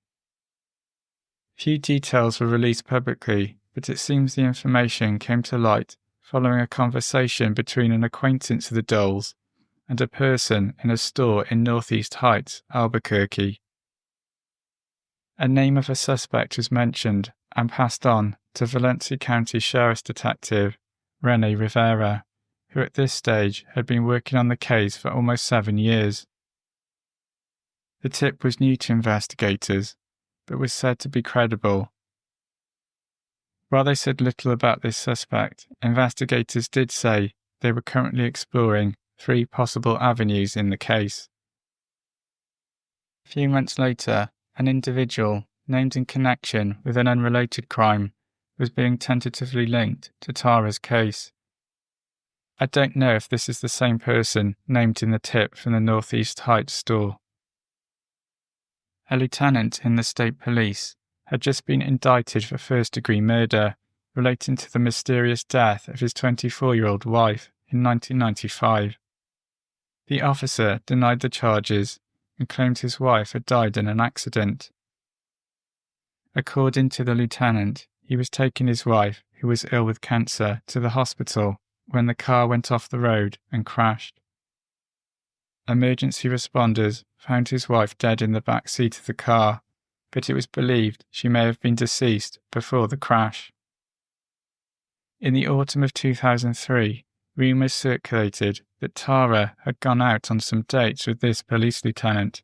Few details were released publicly, but it seems the information came to light following a conversation between an acquaintance of the Doles and a person in a store in Northeast Heights, Albuquerque. A name of a suspect was mentioned and passed on to Valencia County Sheriff's Detective Rene Rivera, who at this stage had been working on the case for almost 7 years. The tip was new to investigators, but was said to be credible. While they said little about this suspect, investigators did say they were currently exploring 3 possible avenues in the case. A few months later, an individual named in connection with an unrelated crime was being tentatively linked to Tara's case. I don't know if this is the same person named in the tip from the Northeast Heights store. A lieutenant in the state police had just been indicted for first-degree murder relating to the mysterious death of his 24-year-old wife in 1995. The officer denied the charges and claimed his wife had died in an accident. According to the lieutenant, he was taking his wife, who was ill with cancer, to the hospital when the car went off the road and crashed. Emergency responders found his wife dead in the back seat of the car, but it was believed she may have been deceased before the crash. In the autumn of 2003, rumours circulated that Tara had gone out on some dates with this police lieutenant.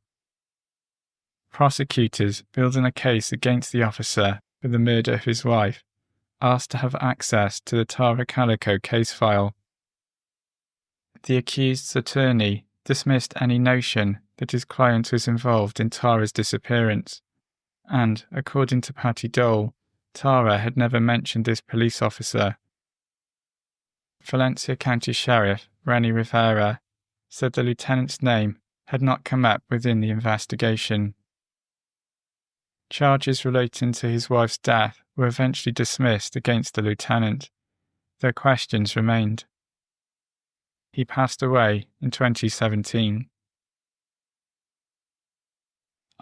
Prosecutors, building a case against the officer for the murder of his wife, asked to have access to the Tara Calico case file. The accused's attorney dismissed any notion that his client was involved in Tara's disappearance, and, according to Patty Dole, Tara had never mentioned this police officer. Valencia County Sheriff Rene Rivera said the lieutenant's name had not come up within the investigation. Charges relating to his wife's death were eventually dismissed against the lieutenant, though questions remained. He passed away in 2017.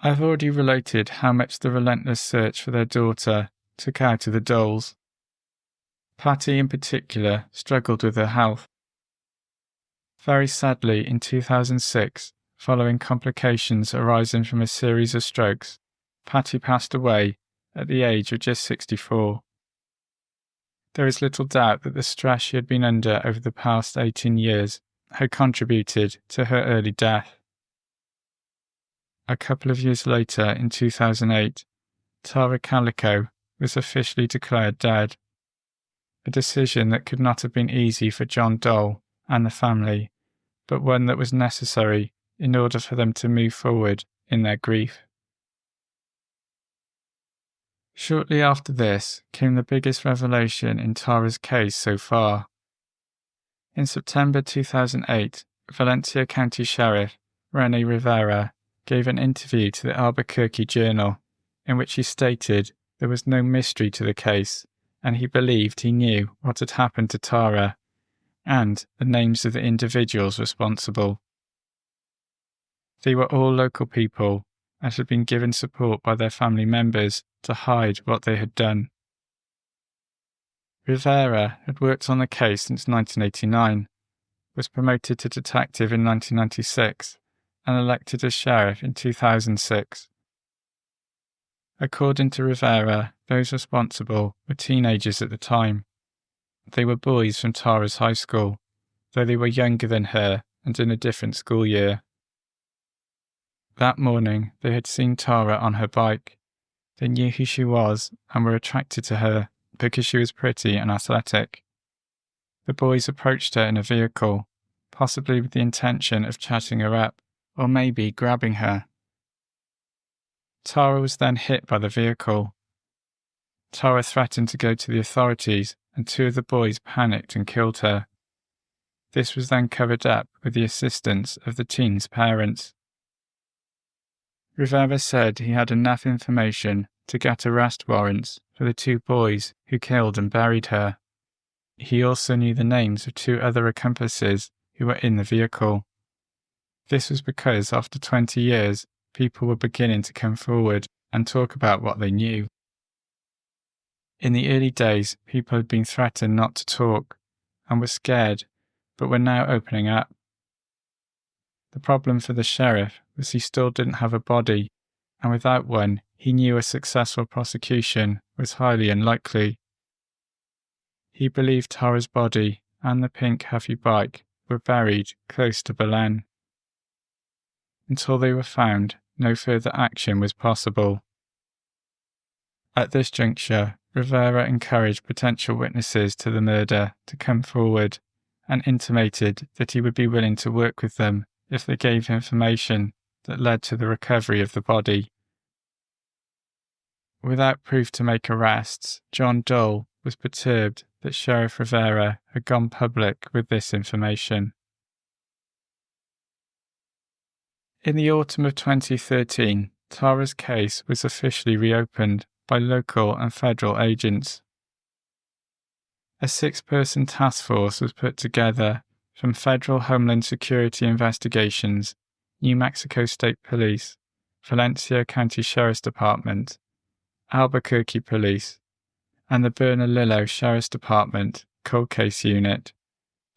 I've already related how much the relentless search for their daughter took out of the Doles. Patty in particular struggled with her health. Very sadly, in 2006, following complications arising from a series of strokes, Patty passed away at the age of just 64. There is little doubt that the stress she had been under over the past 18 years had contributed to her early death. A couple of years later, in 2008, Tara Calico was officially declared dead, a decision that could not have been easy for John Dole and the family, but one that was necessary in order for them to move forward in their grief. Shortly after this came the biggest revelation in Tara's case so far. In September 2008, Valencia County Sheriff Rene Rivera gave an interview to the Albuquerque Journal in which he stated there was no mystery to the case and he believed he knew what had happened to Tara and the names of the individuals responsible. They were all local people and had been given support by their family members to hide what they had done. Rivera had worked on the case since 1989, was promoted to detective in 1996, and elected as sheriff in 2006. According to Rivera, those responsible were teenagers at the time. They were boys from Tara's high school, though they were younger than her and in a different school year. That morning, they had seen Tara on her bike. They knew who she was and were attracted to her because she was pretty and athletic. The boys approached her in a vehicle, possibly with the intention of chatting her up, or maybe grabbing her. Tara was then hit by the vehicle. Tara threatened to go to the authorities, and two of the boys panicked and killed her. This was then covered up with the assistance of the teen's parents. Rivera said he had enough information to get arrest warrants for the two boys who killed and buried her. He also knew the names of two other accomplices who were in the vehicle. This was because after 20 years, people were beginning to come forward and talk about what they knew. In the early days, people had been threatened not to talk and were scared, but were now opening up. The problem for the sheriff was he still didn't have a body, and without one, he knew a successful prosecution was highly unlikely. He believed Tara's body and the pink Huffy bike were buried close to Belen. Until they were found, no further action was possible. At this juncture, Rivera encouraged potential witnesses to the murder to come forward and intimated that he would be willing to work with them if they gave information that led to the recovery of the body. Without proof to make arrests, John Dole was perturbed that Sheriff Rivera had gone public with this information. In the autumn of 2013, Tara's case was officially reopened by local and federal agents. A 6-person task force was put together from Federal Homeland Security Investigations, New Mexico State Police, Valencia County Sheriff's Department, Albuquerque Police, and the Bernalillo Sheriff's Department Cold Case Unit.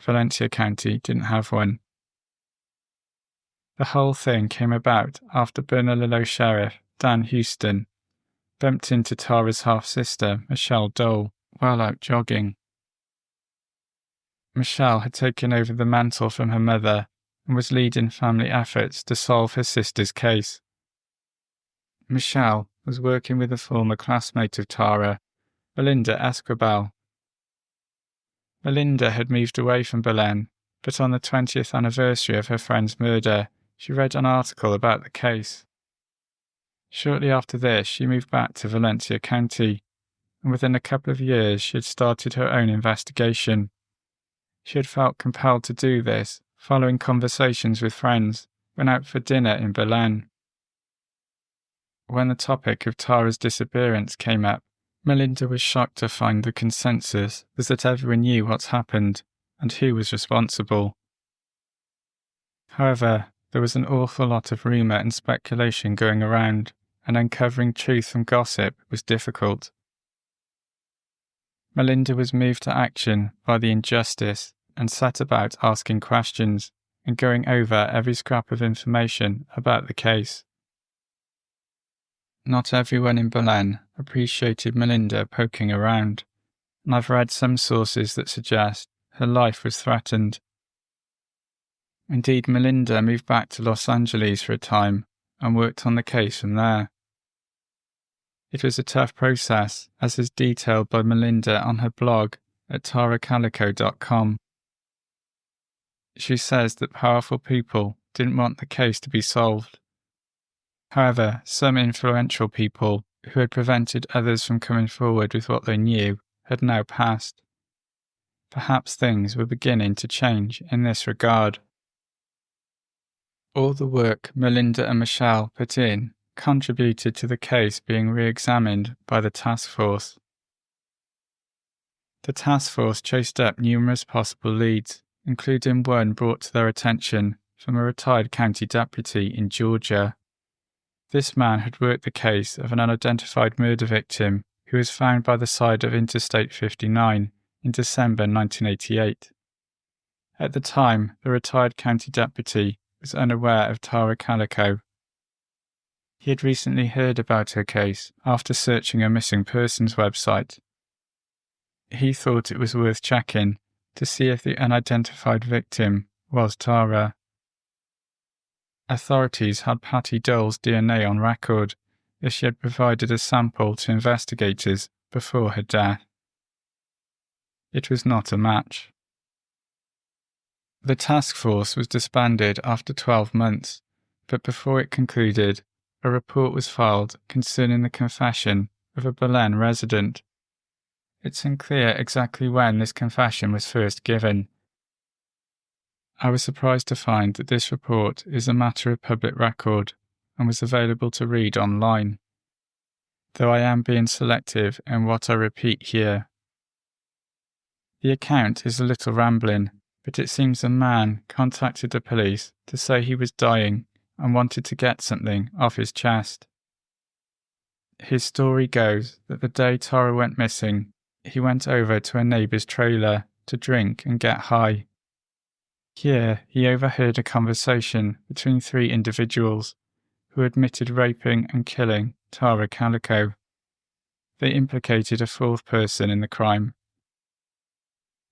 Valencia County didn't have one. The whole thing came about after Bernalillo Sheriff Dan Houston bumped into Tara's half-sister, Michelle Dole, while out jogging. Michelle had taken over the mantle from her mother and was leading family efforts to solve her sister's case. Michelle was working with a former classmate of Tara, Melinda Esquibel. Melinda had moved away from Belen, but on the 20th anniversary of her friend's murder, she read an article about the case. Shortly after this, she moved back to Valencia County, and within a couple of years she had started her own investigation. She had felt compelled to do this following conversations with friends when out for dinner in Belen. When the topic of Tara's disappearance came up, Melinda was shocked to find the consensus was that everyone knew what's happened and who was responsible. However, there was an awful lot of rumour and speculation going around, and uncovering truth from gossip was difficult. Melinda was moved to action by the injustice and set about asking questions and going over every scrap of information about the case. Not everyone in Belen appreciated Melinda poking around. and I've read some sources that suggest her life was threatened. Indeed, Melinda moved back to Los Angeles for a time and worked on the case from there. It was a tough process, as is detailed by Melinda on her blog at taracalico.com. She says that powerful people didn't want the case to be solved. However, some influential people who had prevented others from coming forward with what they knew had now passed. Perhaps things were beginning to change in this regard. All the work Melinda and Michelle put in contributed to the case being re-examined by the task force. The task force chased up numerous possible leads, including one brought to their attention from a retired county deputy in Georgia. This man had worked the case of an unidentified murder victim who was found by the side of Interstate 59 in December 1988. At the time, the retired county deputy was unaware of Tara Calico. He had recently heard about her case after searching a missing persons website. He thought it was worth checking to see if the unidentified victim was Tara. Authorities had Patty Dole's DNA on record, as she had provided a sample to investigators before her death. It was not a match. The task force was disbanded after 12 months, but before it concluded, a report was filed concerning the confession of a Belen resident. It's unclear exactly when this confession was first given. I was surprised to find that this report is a matter of public record and was available to read online, though I am being selective in what I repeat here. The account is a little rambling, but it seems a man contacted the police to say he was dying and wanted to get something off his chest. His story goes that the day Tara went missing, he went over to a neighbour's trailer to drink and get high. Here, he overheard a conversation between 3 individuals who admitted raping and killing Tara Calico. They implicated a 4th person in the crime.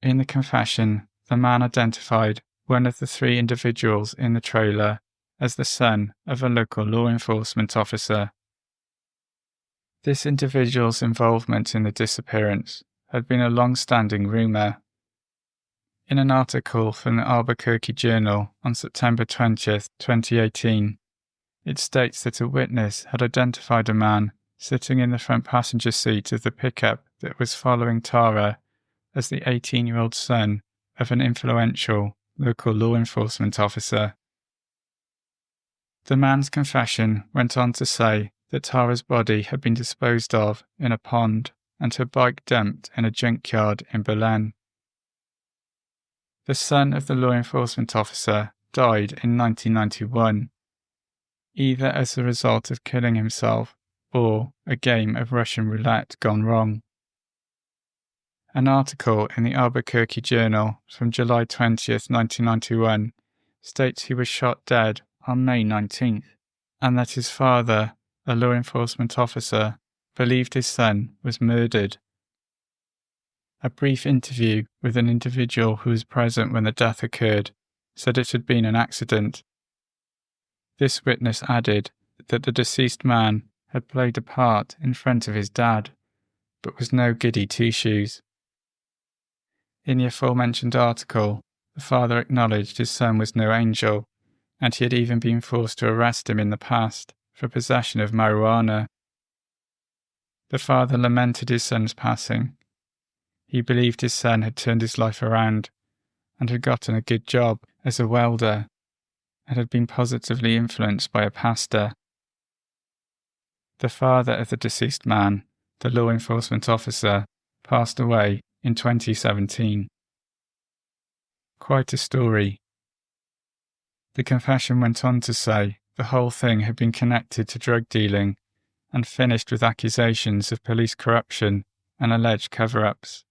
In the confession, the man identified one of the 3 individuals in the trailer as the son of a local law enforcement officer. This individual's involvement in the disappearance had been a long-standing rumour. In an article from the Albuquerque Journal on September 20th, 2018, it states that a witness had identified a man sitting in the front passenger seat of the pickup that was following Tara as the 18-year-old son of an influential local law enforcement officer. The man's confession went on to say that Tara's body had been disposed of in a pond and her bike dumped in a junkyard in Belen. The son of the law enforcement officer died in 1991, either as a result of killing himself or a game of Russian roulette gone wrong. An article in the Albuquerque Journal from July 20th, 1991 states he was shot dead on May 19th, and that his father, a law enforcement officer, believed his son was murdered. A brief interview with an individual who was present when the death occurred said it had been an accident. This witness added that the deceased man had played a part in front of his dad, but was no goody two-shoes. In the aforementioned article, the father acknowledged his son was no angel, and he had even been forced to arrest him in the past for possession of marijuana. The father lamented his son's passing. He believed his son had turned his life around and had gotten a good job as a welder and had been positively influenced by a pastor. The father of the deceased man, the law enforcement officer, passed away in 2017. Quite a story. The confession went on to say the whole thing had been connected to drug dealing and finished with accusations of police corruption and alleged cover-ups.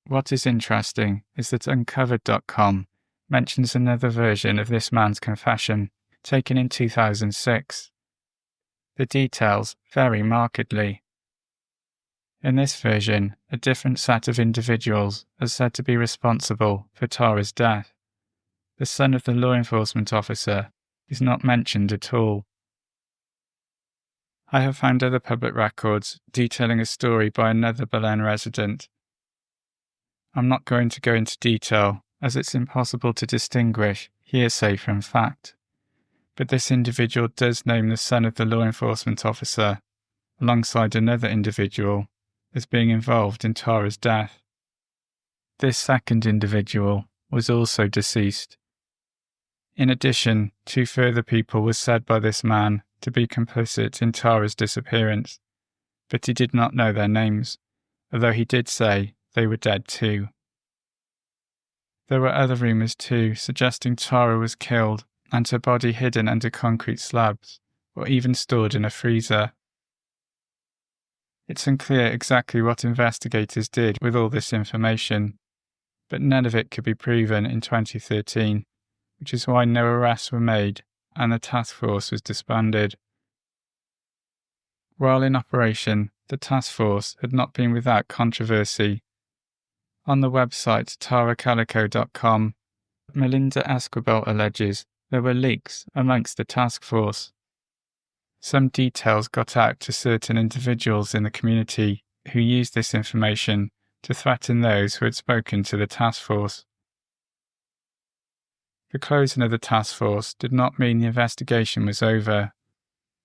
What is interesting is that Uncovered.com mentions another version of this man's confession, taken in 2006. The details vary markedly. In this version, a different set of individuals are said to be responsible for Tara's death. The son of the law enforcement officer is not mentioned at all. I have found other public records detailing a story by another Belen resident. I'm not going to go into detail, as it's impossible to distinguish hearsay from fact. But this individual does name the son of the law enforcement officer, alongside another individual, as being involved in Tara's death. This second individual was also deceased. In addition, 2 further people were said by this man to be complicit in Tara's disappearance, but he did not know their names, although he did say they were dead too. There were other rumours too, suggesting Tara was killed and her body hidden under concrete slabs, or even stored in a freezer. It's unclear exactly what investigators did with all this information, but none of it could be proven in 2013, which is why no arrests were made and the task force was disbanded. While in operation, the task force had not been without controversy. On the website taracalico.com, Melinda Esquibel alleges there were leaks amongst the task force. Some details got out to certain individuals in the community who used this information to threaten those who had spoken to the task force. The closing of the task force did not mean the investigation was over.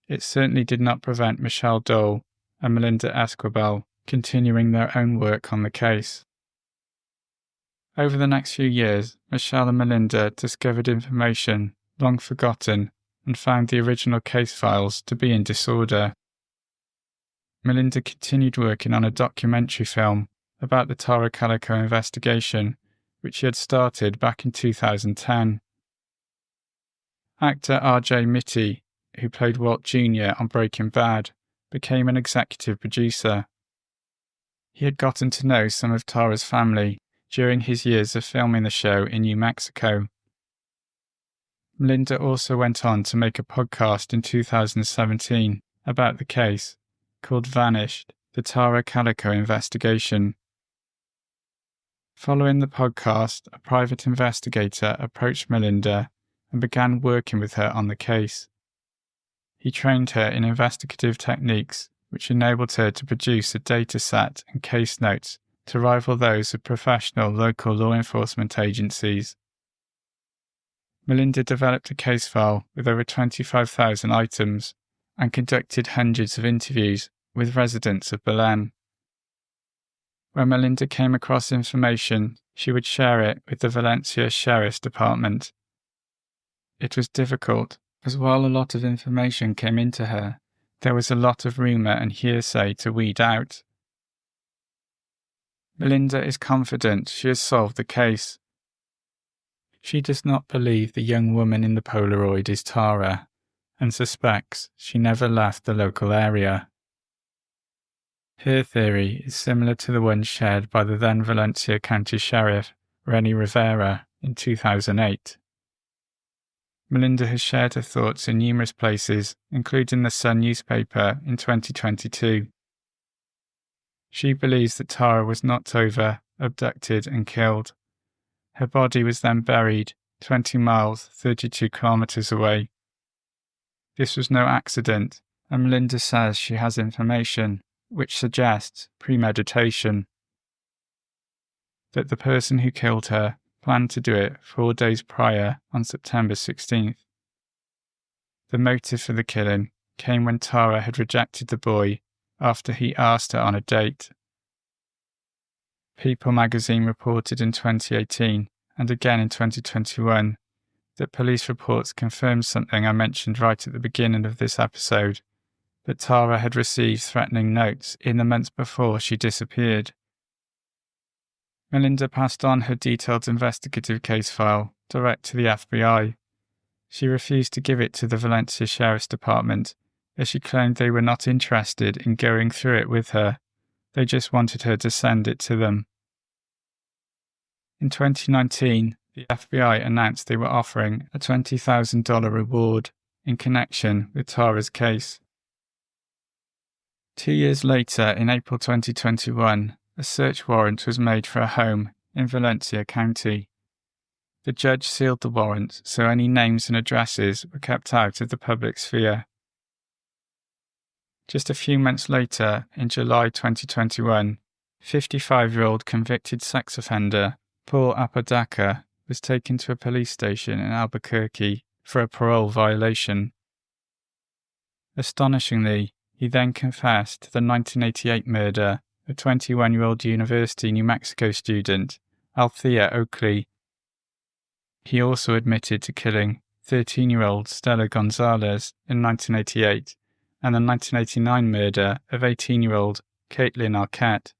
It certainly did not prevent Michelle Dole and Melinda Esquibel continuing their own work on the case. Over the next few years, Michelle and Melinda discovered information long forgotten and found the original case files to be in disorder. Melinda continued working on a documentary film about the Tara Calico investigation, which she had started back in 2010. Actor R.J. Mitty, who played Walt Jr. on Breaking Bad, became an executive producer. He had gotten to know some of Tara's family during his years of filming the show in New Mexico. Melinda also went on to make a podcast in 2017 about the case, called Vanished: The Tara Calico Investigation. Following the podcast, a private investigator approached Melinda and began working with her on the case. He trained her in investigative techniques, which enabled her to produce a data set and case notes to rival those of professional local law enforcement agencies. Melinda developed a case file with over 25,000 items and conducted hundreds of interviews with residents of Belen. When Melinda came across information, she would share it with the Valencia Sheriff's Department. It was difficult, as while a lot of information came into her, there was a lot of rumour and hearsay to weed out. Melinda is confident she has solved the case. She does not believe the young woman in the Polaroid is Tara, and suspects she never left the local area. Her theory is similar to the one shared by the then Valencia County Sheriff, Rennie Rivera, in 2008. Melinda has shared her thoughts in numerous places, including the Sun newspaper in 2022. She believes that Tara was knocked over, abducted and killed. Her body was then buried 20 miles, 32 kilometers away. This was no accident, and Melinda says she has information which suggests premeditation. That the person who killed her planned to do it 4 days prior on September 16th. The motive for the killing came when Tara had rejected the boy after he asked her on a date. People magazine reported in 2018 and again in 2021 that police reports confirmed something I mentioned right at the beginning of this episode, that Tara had received threatening notes in the months before she disappeared. Melinda passed on her detailed investigative case file direct to the FBI. She refused to give it to the Valencia Sheriff's Department, as she claimed they were not interested in going through it with her. They just wanted her to send it to them. In 2019, the FBI announced they were offering a $20,000 reward in connection with Tara's case. 2 years later, in April 2021, a search warrant was made for a home in Valencia County. The judge sealed the warrant so any names and addresses were kept out of the public sphere. Just a few months later, in July 2021, 55-year-old convicted sex offender Paul Apodaca was taken to a police station in Albuquerque for a parole violation. Astonishingly, he then confessed to the 1988 murder of 21-year-old University New Mexico student Althea Oakley. He also admitted to killing 13-year-old Stella Gonzalez in 1988 and the 1989 murder of 18-year-old Caitlin Arquette.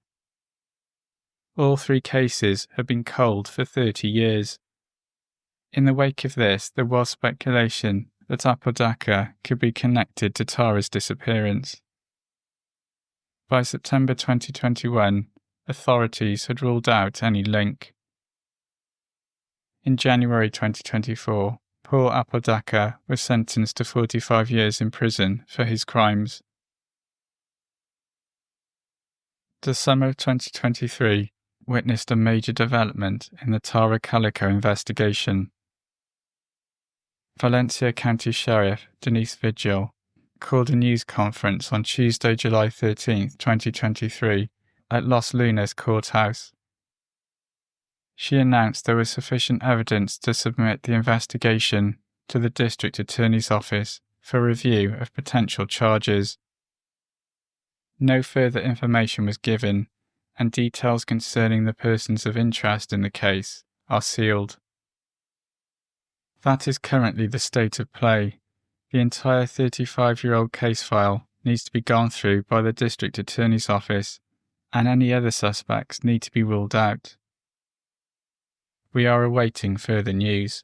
All three cases had been cold for 30 years. In the wake of this, there was speculation that Apodaca could be connected to Tara's disappearance. By September 2021, authorities had ruled out any link. In January 2024, Paul Apodaca was sentenced to 45 years in prison for his crimes. The summer of 2023 witnessed a major development in the Tara Calico investigation. Valencia County Sheriff Denise Vigil called a news conference on Tuesday, July 13, 2023, at Los Lunas Courthouse. She announced there was sufficient evidence to submit the investigation to the District Attorney's Office for review of potential charges. No further information was given, and details concerning the persons of interest in the case are sealed. That is currently the state of play. The entire 35-year-old case file needs to be gone through by the District Attorney's Office, and any other suspects need to be ruled out. We are awaiting further news.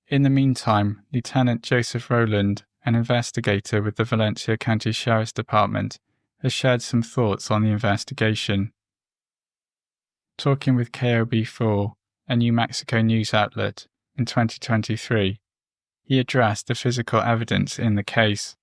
In the meantime, Lieutenant Joseph Rowland, an investigator with the Valencia County Sheriff's Department, has shared some thoughts on the investigation. Talking with KOB4, a New Mexico news outlet, in 2023, he addressed the physical evidence in the case.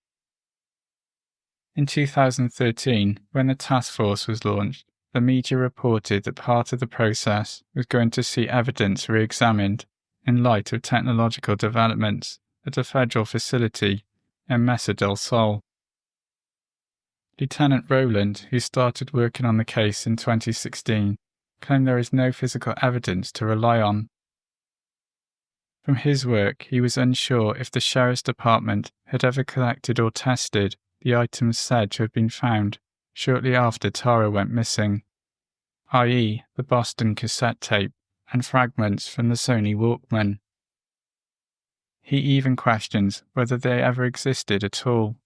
In 2013, when the task force was launched, the media reported that part of the process was going to see evidence re-examined in light of technological developments at a federal facility in Mesa del Sol. Lieutenant Rowland, who started working on the case in 2016, claimed there is no physical evidence to rely on. From his work, he was unsure if the Sheriff's Department had ever collected or tested the items said to have been found shortly after Tara went missing, i.e. the Boston cassette tape and fragments from the Sony Walkman. He even questions whether they ever existed at all.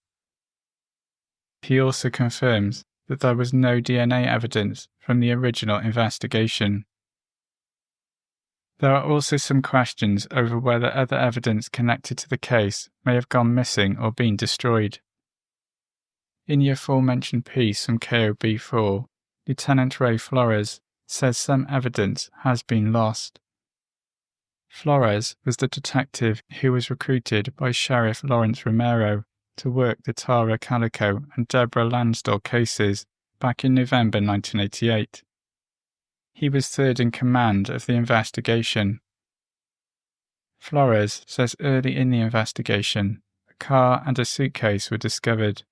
He also confirms that there was no DNA evidence from the original investigation. There are also some questions over whether other evidence connected to the case may have gone missing or been destroyed. In the aforementioned piece from KOB4, Lieutenant Ray Flores says some evidence has been lost. Flores was the detective who was recruited by Sheriff Lawrence Romero to work the Tara Calico and Deborah Lansdale cases back in November 1988. He was third in command of the investigation. Flores says early in the investigation, a car and a suitcase were discovered.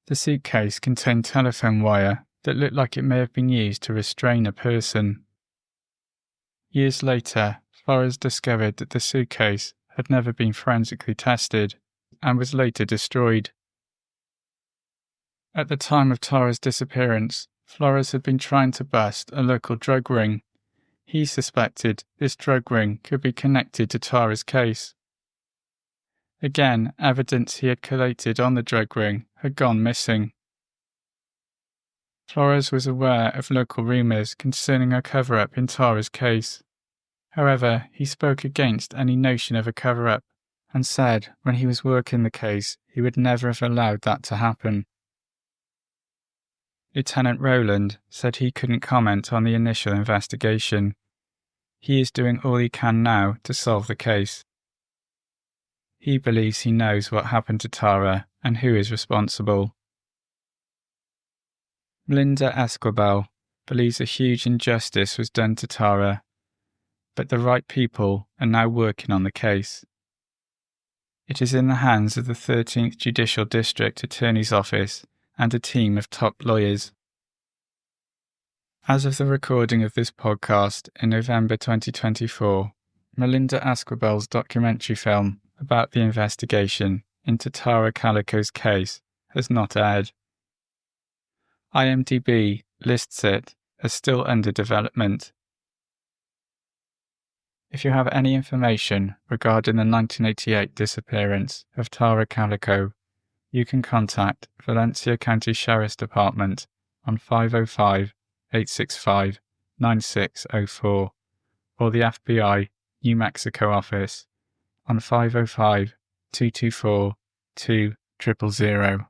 The suitcase contained telephone wire that looked like it may have been used to restrain a person. Years later, Flores discovered that the suitcase had never been forensically tested and was later destroyed. At the time of Tara's disappearance, Flores had been trying to bust a local drug ring. He suspected this drug ring could be connected to Tara's case. Again, evidence he had collated on the drug ring had gone missing. Flores was aware of local rumours concerning a cover-up in Tara's case. However, he spoke against any notion of a cover-up and said when he was working the case he would never have allowed that to happen. Lieutenant Rowland said he couldn't comment on the initial investigation. He is doing all he can now to solve the case. He believes he knows what happened to Tara and who is responsible. Melinda Esquibel believes a huge injustice was done to Tara, but the right people are now working on the case. It is in the hands of the 13th Judicial District Attorney's Office and a team of top lawyers. As of the recording of this podcast in November 2024, Melinda Esquibel's documentary film about the investigation into Tara Calico's case has not aired. IMDb lists it as still under development. If you have any information regarding the 1988 disappearance of Tara Calico, you can contact Valencia County Sheriff's Department on 505-865-9604 or the FBI New Mexico office on 505-224-2000.